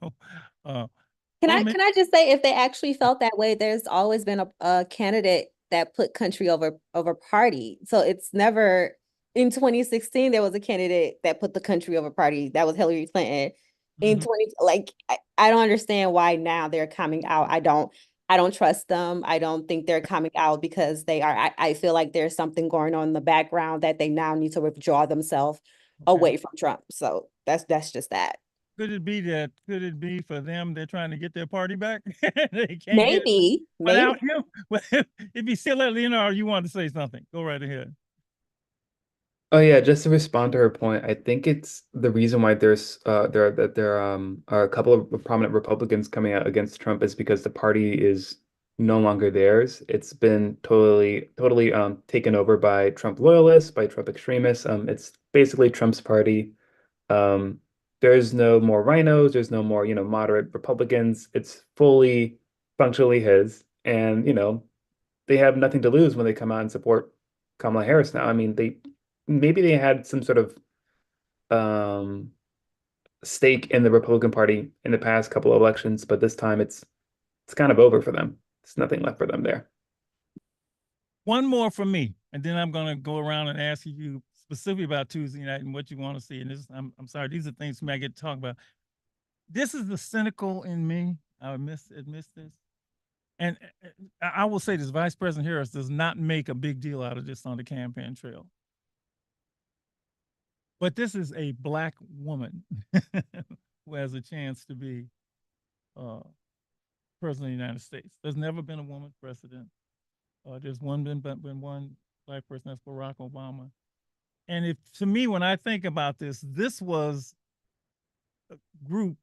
I just say, if they actually felt that way, there's always been a candidate that put country over party. So it's never, in 2016, there was a candidate that put the country over party. That was Hillary Clinton. In I don't understand why now they're coming out. I don't trust them. I don't think they're coming out because they are. I feel like there's something going on in the background that they now need to withdraw themselves away from Trump. So that's just that. Could it be that? Could it be for them? They're trying to get their party back. They can't get it Maybe, without maybe. him. Well, it'd be silly, Leonard. You wanted to say something? Go right ahead. Oh yeah, just to respond to her point, I think it's the reason why there are a couple of prominent Republicans coming out against Trump is because the party is no longer theirs. It's been totally taken over by Trump loyalists, by Trump extremists. It's basically Trump's party. Um, there's no more rhinos, there's no more, moderate Republicans. It's fully functionally his, and they have nothing to lose when they come out and support Kamala Harris now. I mean, maybe they had some sort of um, stake in the Republican Party in the past couple of elections, but this time it's kind of over for them. There's nothing left for them there. One more from me, and then I'm gonna go around and ask you specifically about Tuesday night and what you want to see. And this, I'm sorry, these are things I get to talk about. This is the cynical in me. I admit this. And I will say this: Vice President Harris does not make a big deal out of this on the campaign trail. But this is a Black woman who has a chance to be president of the United States. There's never been a woman president. There's been one Black person, that's Barack Obama. And to me, when I think about this was a group,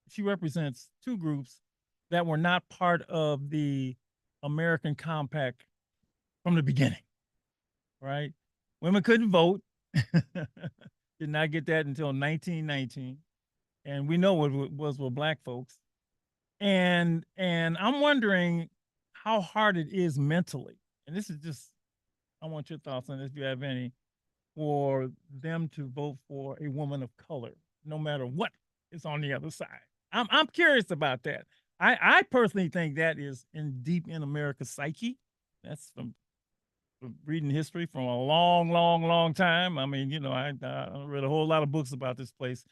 she represents two groups that were not part of the American Compact from the beginning, right? Women couldn't vote. Did not get that until 1919. And we know what it was with Black folks. And I'm wondering how hard it is mentally. And this is just, I want your thoughts on this, if you have any, for them to vote for a woman of color, no matter what is on the other side. I'm curious about that. I personally think that is deep in America's psyche. That's from reading history from a long time. I mean, I read a whole lot of books about this place.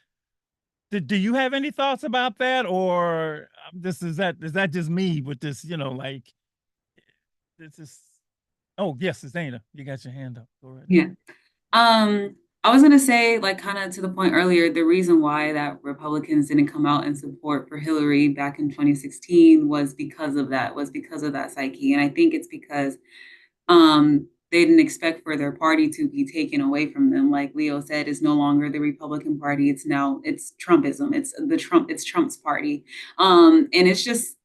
Do you have any thoughts about that, or is that just me with this? Like this is. Oh yes, it's Dana. You got your hand up. Go ahead. Yeah. I was gonna say, like, kind of to the point earlier, the reason why that Republicans didn't come out and support for Hillary back in 2016 was because of that psyche. And I think it's because they didn't expect for their party to be taken away from them. Like Leo said, it's no longer the Republican Party. It's Trumpism. It's Trump's party. And it's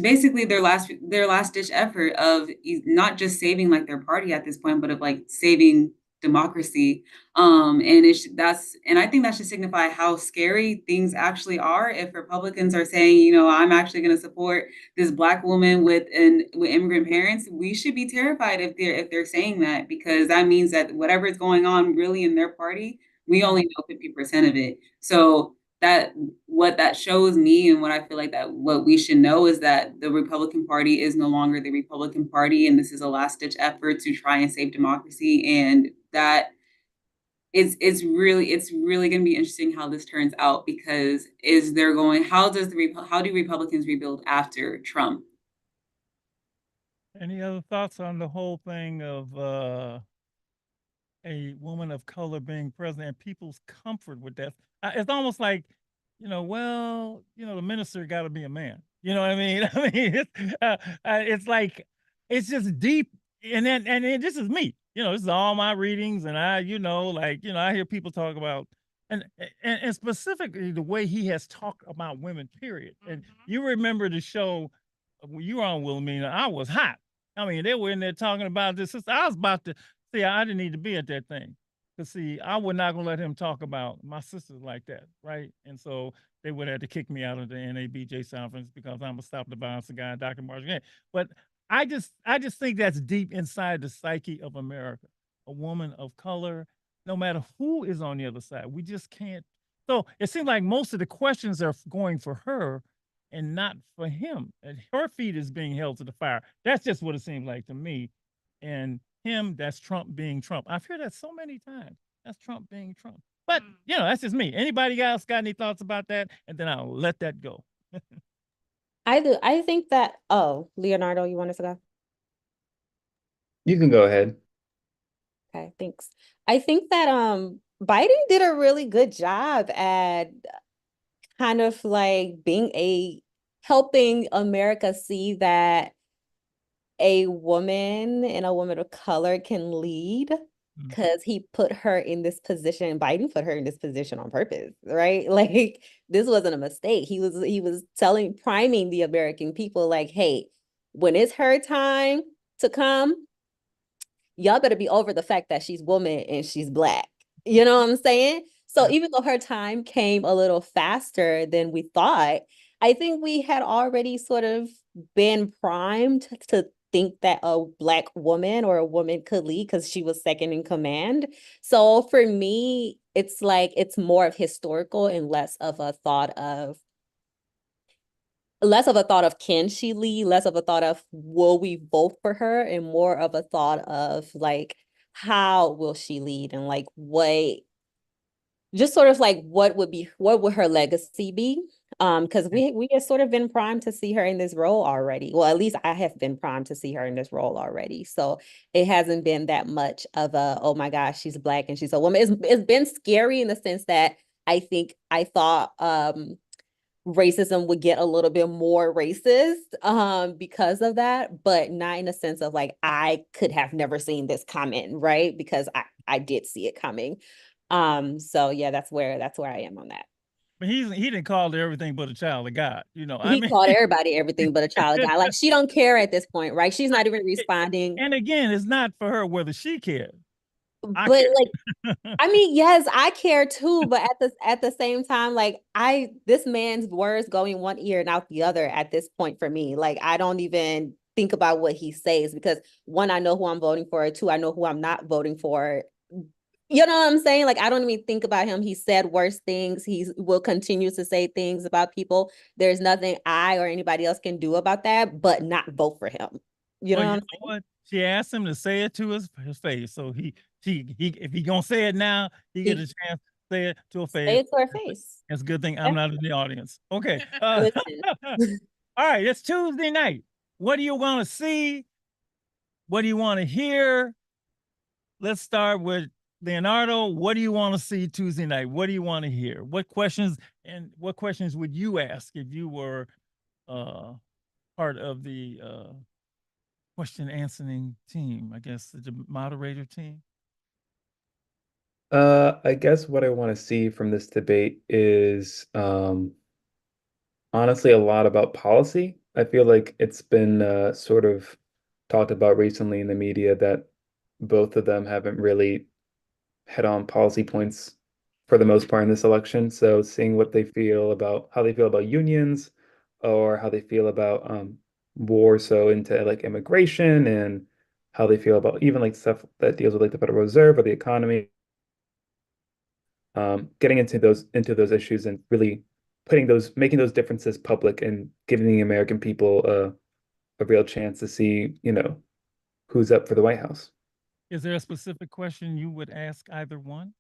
basically their last ditch effort of not just saving like their party at this point, but of like saving democracy. And I think that should signify how scary things actually are. If Republicans are saying, I'm actually going to support this Black woman with immigrant parents, we should be terrified if they're saying that, because that means that whatever is going on really in their party, we only know 50% of it. So what that shows me, and what I feel like that what we should know, is that the Republican Party is no longer the Republican Party, and this is a last ditch effort to try and save democracy. And that it's really going to be interesting how this turns out, because how do Republicans rebuild after Trump? Any other thoughts on the whole thing of a woman of color being president and people's comfort with that? It's almost like, the minister got to be a man. You know what I mean? I mean, it's like, it's just deep. And this is me. This is all my readings, and I hear people talk about, and specifically the way he has talked about women, period. And you remember the show when you were on, Wilhelmina, I was hot. I mean, they were in there talking about this. I was about to see, I didn't need to be at that thing. Because see, I would not gonna let him talk about my sisters like that, right? And so they would have to kick me out of the NABJ conference because I'm gonna stop the violence guy, Dr. Marshall Gandy. But I just think that's deep inside the psyche of America. A woman of color, no matter who is on the other side, we just can't. So it seems like most of the questions are going for her and not for him. And her feet is being held to the fire. That's just what it seems like to me. And him, that's Trump being Trump. I've heard that so many times. That's Trump being Trump. But, that's just me. Anybody else got any thoughts about that? And then I'll let that go. I do. I think that, Leonardo, you wanted to go? You can go ahead. Okay, thanks. I think that Biden did a really good job at kind of like helping America see that a woman and a woman of color can lead, because he put her in this position. Biden put her in this position on purpose, right? Like, this wasn't a mistake. He was priming the American people like, hey, when it's her time to come, y'all better be over the fact that she's woman and she's Black. You know what I'm saying? So even though her time came a little faster than we thought, I think we had already sort of been primed to think that a Black woman or a woman could lead because she was second in command. So for me, it's like it's more of historical and less of a thought of can she lead, less of a thought of will we vote for her, and more of a thought of like how will she lead, and like what would her legacy be? Because we have sort of been primed to see her in this role already. Well, at least I have been primed to see her in this role already. So it hasn't been that much of a, oh my gosh, she's Black and she's a woman. It's been scary in the sense that I thought racism would get a little bit more racist because of that, but not in a sense of like I could have never seen this coming, right? Because I did see it coming. So yeah, that's where I am on that. But he didn't call her everything but a child of God. You know, He called everybody everything but a child of God. Like, she don't care at this point, right? She's not even responding. And again, it's not for her whether she cares. But like, I mean, yes, I care too, but at the same time, like this man's words going one ear and out the other at this point for me. Like, I don't even think about what he says, because one, I know who I'm voting for, two, I know who I'm not voting for. You know what I'm saying? Like, I don't even think about him. He said worse things. He will continue to say things about people. There's nothing I or anybody else can do about that, but not vote for him. You know what? She asked him to say it to his face. So he if he gonna say it now, he get a chance to say it to her face. Say it to her face. That's a good thing I'm not in the audience. Okay. All right, it's Tuesday night. What do you want to see? What do you want to hear? Let's start with Leonardo. What do you want to see Tuesday night? What do you want to hear? What questions would you ask if you were part of the question answering team? I guess the moderator team. I guess what I want to see from this debate is honestly a lot about policy. I feel like it's been sort of talked about recently in the media that both of them haven't really hit on policy points for the most part in this election. So seeing what they feel about how they feel about unions, or how they feel about war, so into like immigration, and how they feel about even like stuff that deals with like the Federal Reserve or the economy. Getting into those issues and really making those differences public and giving the American people a real chance to see, who's up for the White House. Is there a specific question you would ask either one?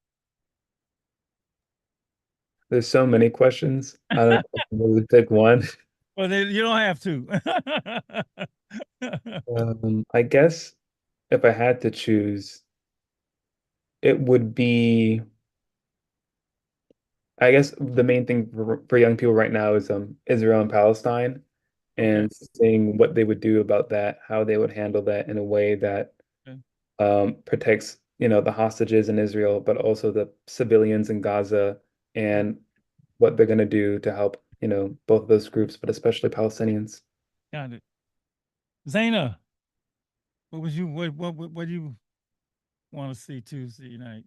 There's so many questions. I don't know if I can really pick one. Well, then you don't have to. I guess if I had to choose, it would be, I guess the main thing for young people right now is Israel and Palestine, and seeing what they would do about that, how they would handle that in a way that protects, the hostages in Israel, but also the civilians in Gaza, and what they're going to do to help, both of those groups, but especially Palestinians. Got it. Zaina, what do you want to see Tuesday night?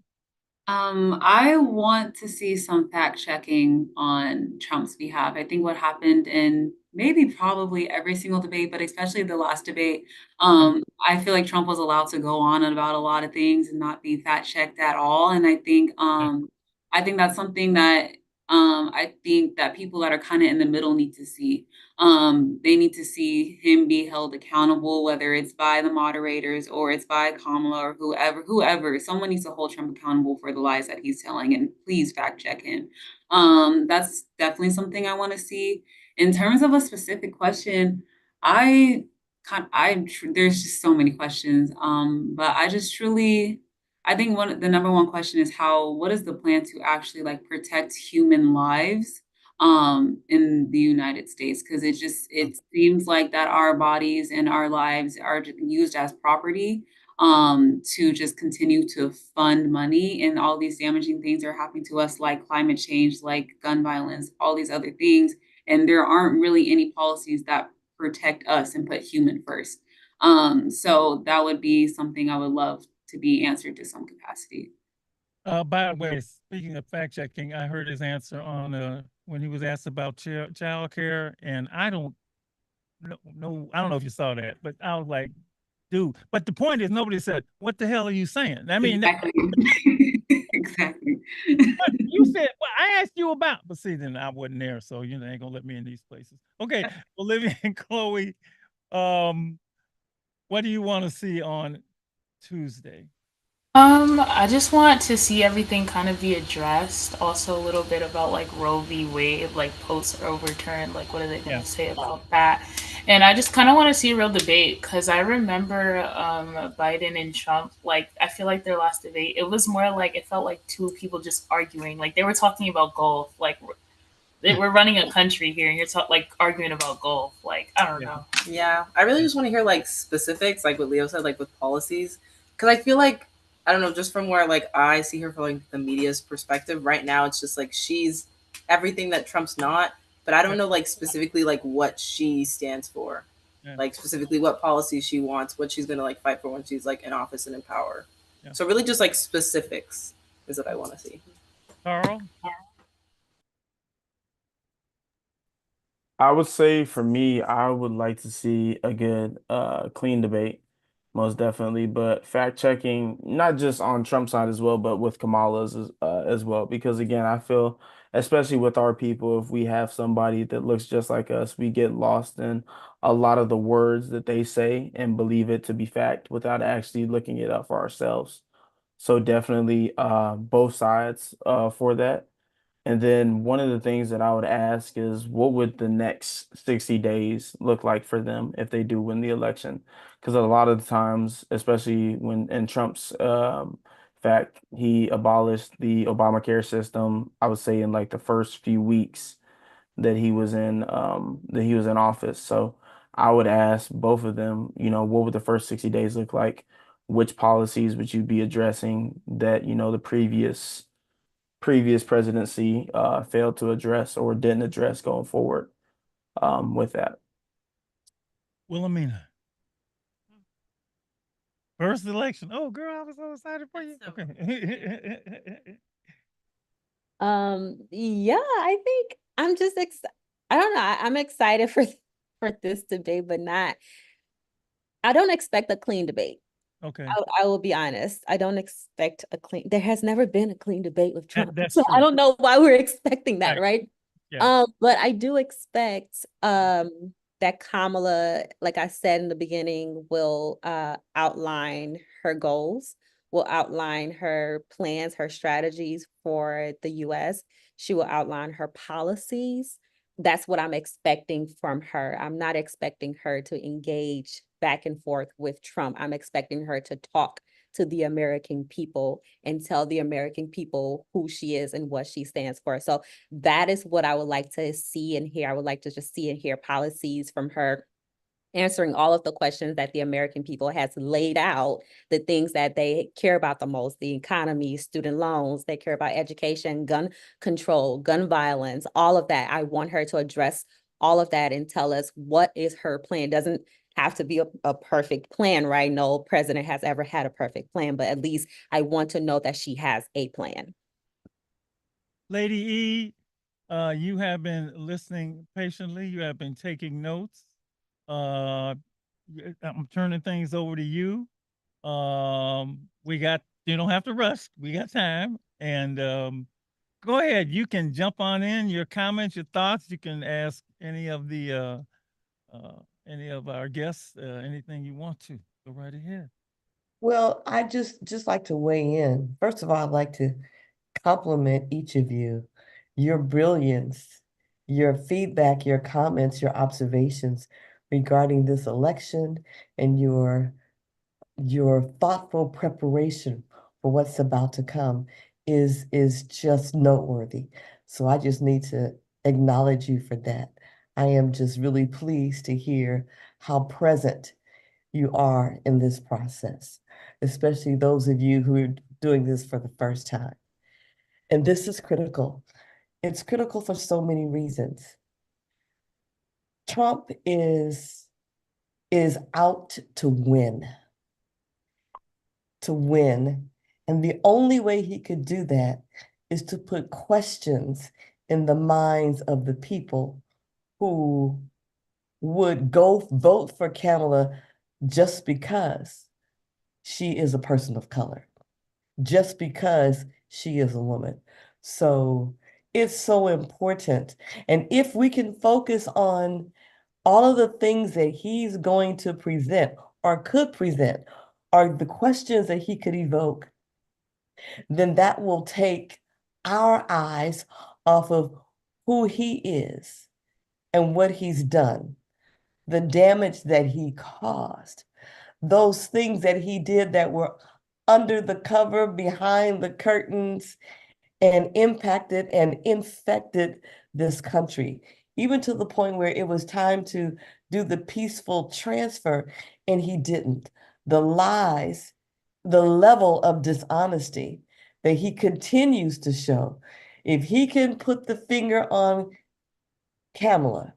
I want to see some fact checking on Trump's behalf. I think what happened in probably every single debate, but especially the last debate, I feel like Trump was allowed to go on about a lot of things and not be fact checked at all. And I think that's something that I think that people that are kind of in the middle need to see. They need to see him be held accountable, whether it's by the moderators or it's by Kamala or whoever. Someone needs to hold Trump accountable for the lies that he's telling, and please fact check him. That's definitely something I want to see. In terms of a specific question, there's just so many questions. But I think the number one question is what is the plan to actually like protect human lives in the United States, because it seems like that our bodies and our lives are used as property to just continue to fund money, and all these damaging things are happening to us, like climate change, like gun violence, all these other things, and there aren't really any policies that protect us and put human first. So that would be something I would love to be answered to some capacity. By the way, speaking of fact checking, I heard his answer on when he was asked about child care, and I don't know if you saw that, but I was like, dude. But the point is, nobody said, "What the hell are you saying?" I mean, Exactly. Exactly. you said, "Well, I asked you about," but see, then I wasn't there, so you know, they ain't gonna let me in these places. Okay, Olivia and Chloe, what do you want to see on Tuesday? I just want to see everything kind of be addressed. Also, a little bit about like Roe v. Wade, like post overturn, like what are they going to say about that? And I just kind of want to see a real debate, because I remember Biden and Trump, like I feel like their last debate, it was more like it felt like two people just arguing. Like they were talking about golf, like we're running a country here, and you're like arguing about golf. Like I don't know. Yeah, I really just want to hear like specifics, like what Leo said, like with policies, because I feel like I don't know, just from where like I see her from like the media's perspective right now, it's just like she's everything that Trump's not, but I don't know like specifically like what she stands for, like specifically what policies she wants, what she's gonna like fight for when she's like in office and in power. So really, just like specifics is what I want to see. Carl. I would say for me, I would like to see a good, clean debate, most definitely. But fact checking, not just on Trump's side as well, but with Kamala's as well. Because again, I feel, especially with our people, if we have somebody that looks just like us, we get lost in a lot of the words that they say and believe it to be fact without actually looking it up for ourselves. So definitely both sides for that. And then one of the things that I would ask is what would the next 60 days look like for them if they do win the election? Because a lot of the times, especially when in Trump's fact, he abolished the Obamacare system, I would say in like the first few weeks that he was in office. So I would ask both of them, you know, what would the first 60 days look like? Which policies would you be addressing that, you know, the previous presidency failed to address or didn't address going forward with that. Wilhelmina. First election. Oh, girl, I was so excited for you. Okay. Yeah, I think I'm just I don't know. I'm excited for this debate, but I don't expect a clean debate. Okay. I will be honest. I don't expect there has never been a clean debate with Trump. That's so true. I don't know why we're expecting that, right? Yeah. But I do expect that Kamala, like I said in the beginning, will outline her goals, will outline her plans, her strategies for the US. She will outline her policies. That's what I'm expecting from her. I'm not expecting her to engage back and forth with Trump. I'm expecting her to talk to the American people and tell the American people who she is and what she stands for. So that is what I would like to see and hear. I would like to just see and hear policies from her, answering all of the questions that the American people has laid out, the things that they care about the most, the economy, student loans, they care about education, gun control, gun violence, all of that. I want her to address all of that and tell us what is her plan. Doesn't have to be a perfect plan, right? No president has ever had a perfect plan, but at least I want to know that she has a plan. Lady E, you have been listening patiently. You have been taking notes. I'm turning things over to you. You don't have to rush. We got time. And go ahead. You can jump on in, your comments, your thoughts. You can ask any of our guests anything you want to. Go right ahead. Well, I just like to weigh in. First of all, I'd like to compliment each of you, your brilliance, your feedback, your comments, your observations regarding this election, and your thoughtful preparation for what's about to come is just noteworthy. So I just need to acknowledge you for that. I am just really pleased to hear how present you are in this process, especially those of you who are doing this for the first time. And this is critical. It's critical for so many reasons. Trump is out to win. To win. And the only way he could do that is to put questions in the minds of the people who would go vote for Kamala just because she is a person of color, just because she is a woman. So it's so important. And if we can focus on all of the things that he's going to present or could present, or the questions that he could evoke, then that will take our eyes off of who he is and what he's done, the damage that he caused, those things that he did that were under the cover, behind the curtains, and impacted and infected this country, even to the point where it was time to do the peaceful transfer, and he didn't. The lies, the level of dishonesty that he continues to show. If he can put the finger on Kamala,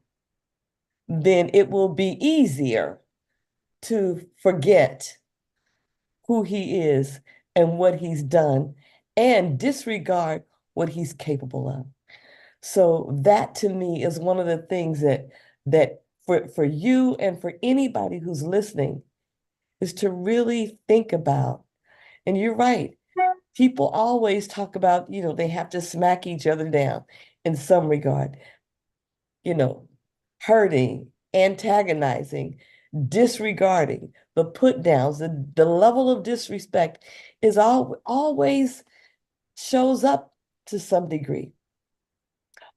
then it will be easier to forget who he is and what he's done and disregard what he's capable of. So that to me is one of the things that for you and for anybody who's listening is to really think about. And you're right. People always talk about, they have to smack each other down in some regard, hurting, antagonizing, disregarding, the put downs, the level of disrespect is always shows up to some degree.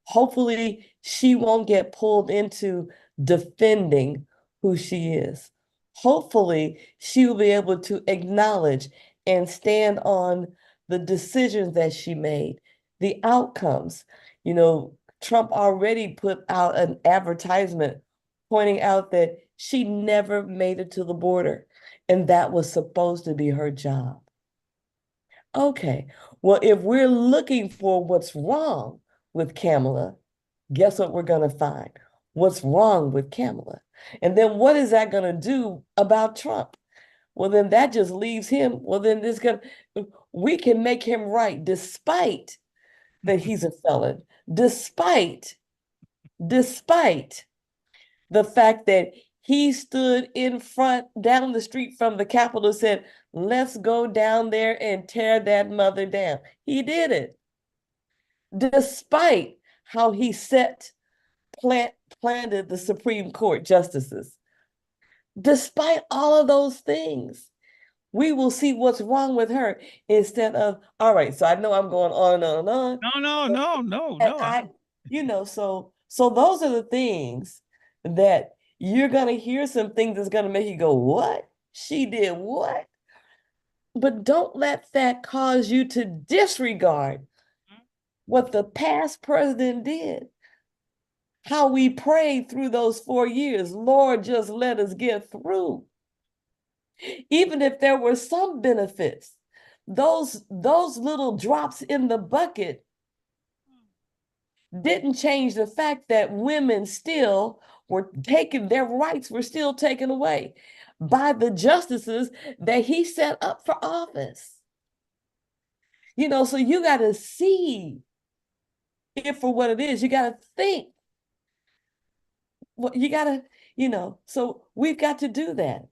Hopefully, she won't get pulled into defending who she is. Hopefully, she will be able to acknowledge and stand on the decisions that she made, the outcomes. Trump already put out an advertisement pointing out that she never made it to the border, and that was supposed to be her job. Okay, well, if we're looking for what's wrong with Kamala, guess what we're going to find? What's wrong with Kamala? And then what is that going to do about Trump? Well, then that just leaves him. Well, then we can make him right despite that he's a felon, despite the fact that he stood in front, down the street from the Capitol, and said, let's go down there and tear that mother down. He did it. Despite how he planted the Supreme Court justices. Despite all of those things, we will see what's wrong with her instead of, all right, so I know I'm going on and on and on. No. So those are the things that you're going to hear, some things that's going to make you go, what? She did what? But don't let that cause you to disregard what the past president did. How we prayed through those 4 years. Lord, just let us get through. Even if there were some benefits, those little drops in the bucket didn't change the fact that women still were taken, their rights were still taken away by the justices that he set up for office. So you got to see it for what it is. You got to think. Well, you got to, so we've got to do that.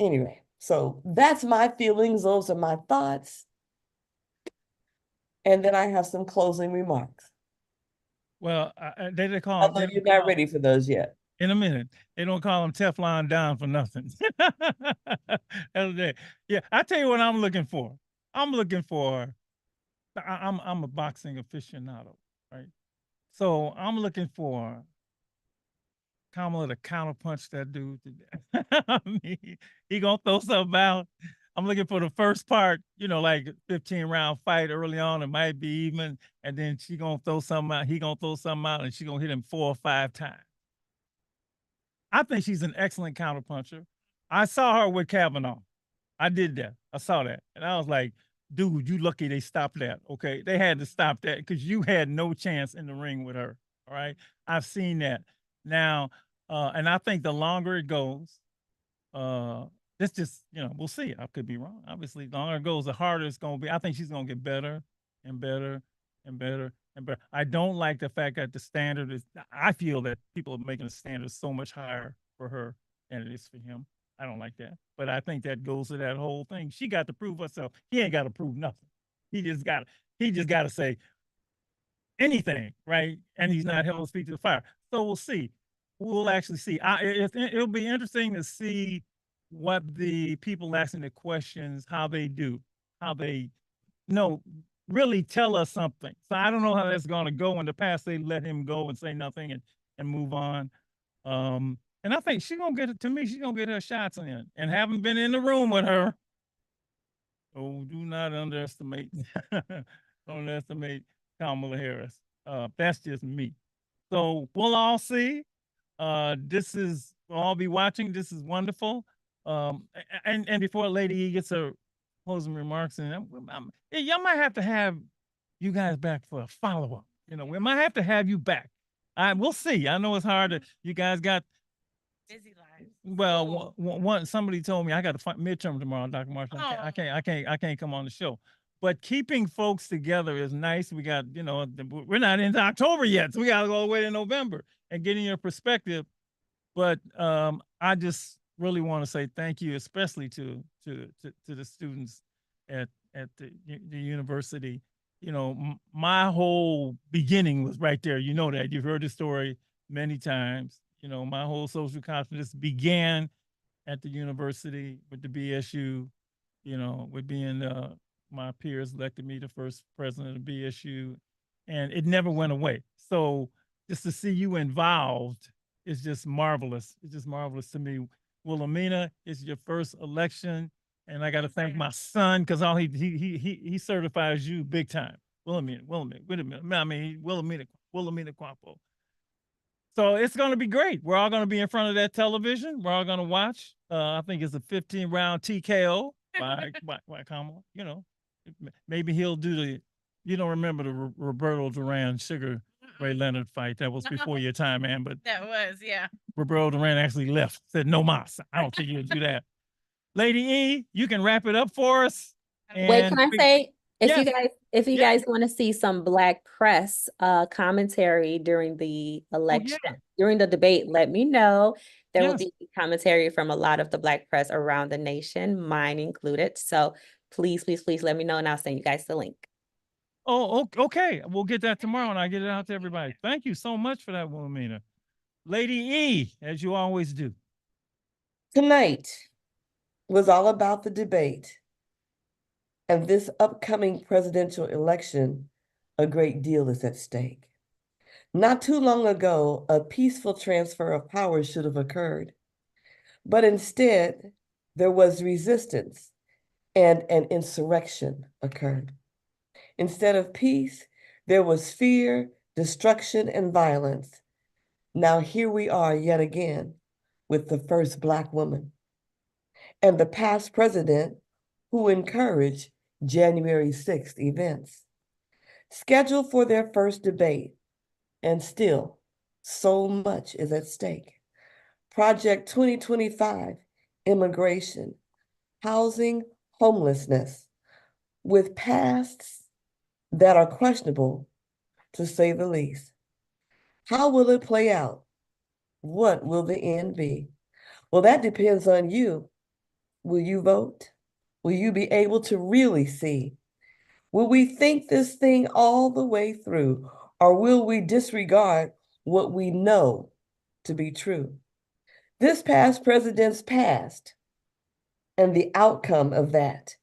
Anyway, so that's my feelings. Those are my thoughts. And then I have some closing remarks. Well, they call Although you're not ready for those yet. In a minute. They don't call them Teflon down for nothing. Yeah, I tell you what I'm looking for. I'm a boxing aficionado, right? So I'm looking for Kamala to counterpunch that dude today. I mean, he gonna throw something out. I'm looking for the first part, like 15-round fight early on. It might be even, and then she gonna throw something out. He gonna throw something out, and she gonna hit him 4 or 5 times. I think she's an excellent counterpuncher. I saw her with Kavanaugh. I did that. I saw that, and I was like, dude, you lucky they stopped that. Okay, they had to stop that because you had no chance in the ring with her. All right, I've seen that now, and I think the longer it goes, it's just, we'll see. I could be wrong. Obviously, the longer it goes, the harder it's going to be. I think she's going to get better and better and better and better. I don't like the fact that the standard is, I feel that people are making the standard so much higher for her than it is for him. I don't like that. But I think that goes to that whole thing. She got to prove herself. He ain't got to prove nothing. He just got to say anything, right? And he's not held to speak to the fire. So we'll see. We'll actually see. It'll be interesting to see what the people asking the questions, how they do, how they really tell us something. So I don't know how that's going to go. In the past, they let him go and say nothing and move on. And I think she's going to get it. To me, she's going to get her shots in. And having been in the room with her, do not underestimate Kamala Harris. That's just me. So we'll all see. We'll all be watching. This is wonderful. And before Lady E gets her closing remarks, and y'all might have to have you guys back for a follow-up. We might have to have you back. We'll see. I know it's hard. You guys got busy lives. Well, somebody told me I got a midterm tomorrow, Dr. Marshall. I can't come on the show. But keeping folks together is nice. We got, we're not into October yet, so we got to go all the way to November and getting your perspective. But I just really want to say thank you, especially to the students at the university. My whole beginning was right there. You know that. You've heard the story many times. My whole social consciousness began at the university with the BSU, with being my peers elected me the first president of BSU, and it never went away. So just to see you involved is just marvelous. It's just marvelous to me. Wilhelmina, it's your first election, and I got to thank my son because all he certifies you big time. Wilhelmina, wait a minute. I mean, Wilhelmina Quampo. So it's going to be great. We're all going to be in front of that television. We're all going to watch. I think it's a 15-round TKO by Kamala. Maybe he'll do you don't remember the Roberto Duran Sugar Ray Leonard fight. That was before your time, man. But that was, yeah. Roberto Duran actually left, said no mas. I don't think you'll do that. Lady E, you can wrap it up for us. Wait, can I say, if you Yes. guys want to see some Black press commentary during the election, during the debate, let me know. There will Yes. be commentary from a lot of the Black press around the nation, mine included. So please, please, please let me know, and I'll send you guys the link. Oh, okay. We'll get that tomorrow, and I'll get it out to everybody. Thank you so much for that, Wilhelmina. Lady E, as you always do. Tonight was all about the debate. And this upcoming presidential election, a great deal is at stake. Not too long ago, a peaceful transfer of power should have occurred. But instead, there was resistance and an insurrection occurred. Instead of peace, there was fear, destruction, and violence. Now here we are yet again with the first Black woman and the past president who encouraged January 6th events. Scheduled for their first debate, and still so much is at stake. Project 2025, immigration, housing, homelessness, with pasts that are questionable, to say the least. How will it play out? What will the end be? Well, that depends on you. Will you vote? Will you be able to really see? Will we think this thing all the way through, or will we disregard what we know to be true? This past president's past and the outcome of that,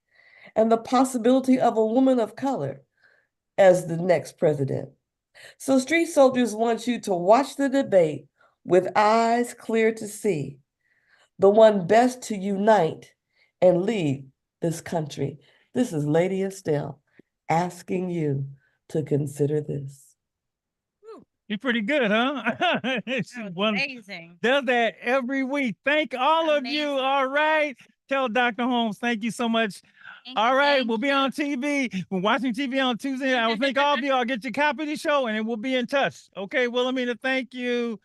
and the possibility of a woman of color as the next president. So Street Soldiers want you to watch the debate with eyes clear to see the one best to unite and lead this country. This is Lady Estelle asking you to consider this. You're pretty good, huh? She's Amazing. Does that every week. Thank all of you. All right. Tell Dr. Holmes, thank you so much. All right, we'll be on TV. We're watching TV on Tuesday. I will thank all of you. I'll get your copy of the show and then we'll be in touch. Okay, Wilhelmina, thank you.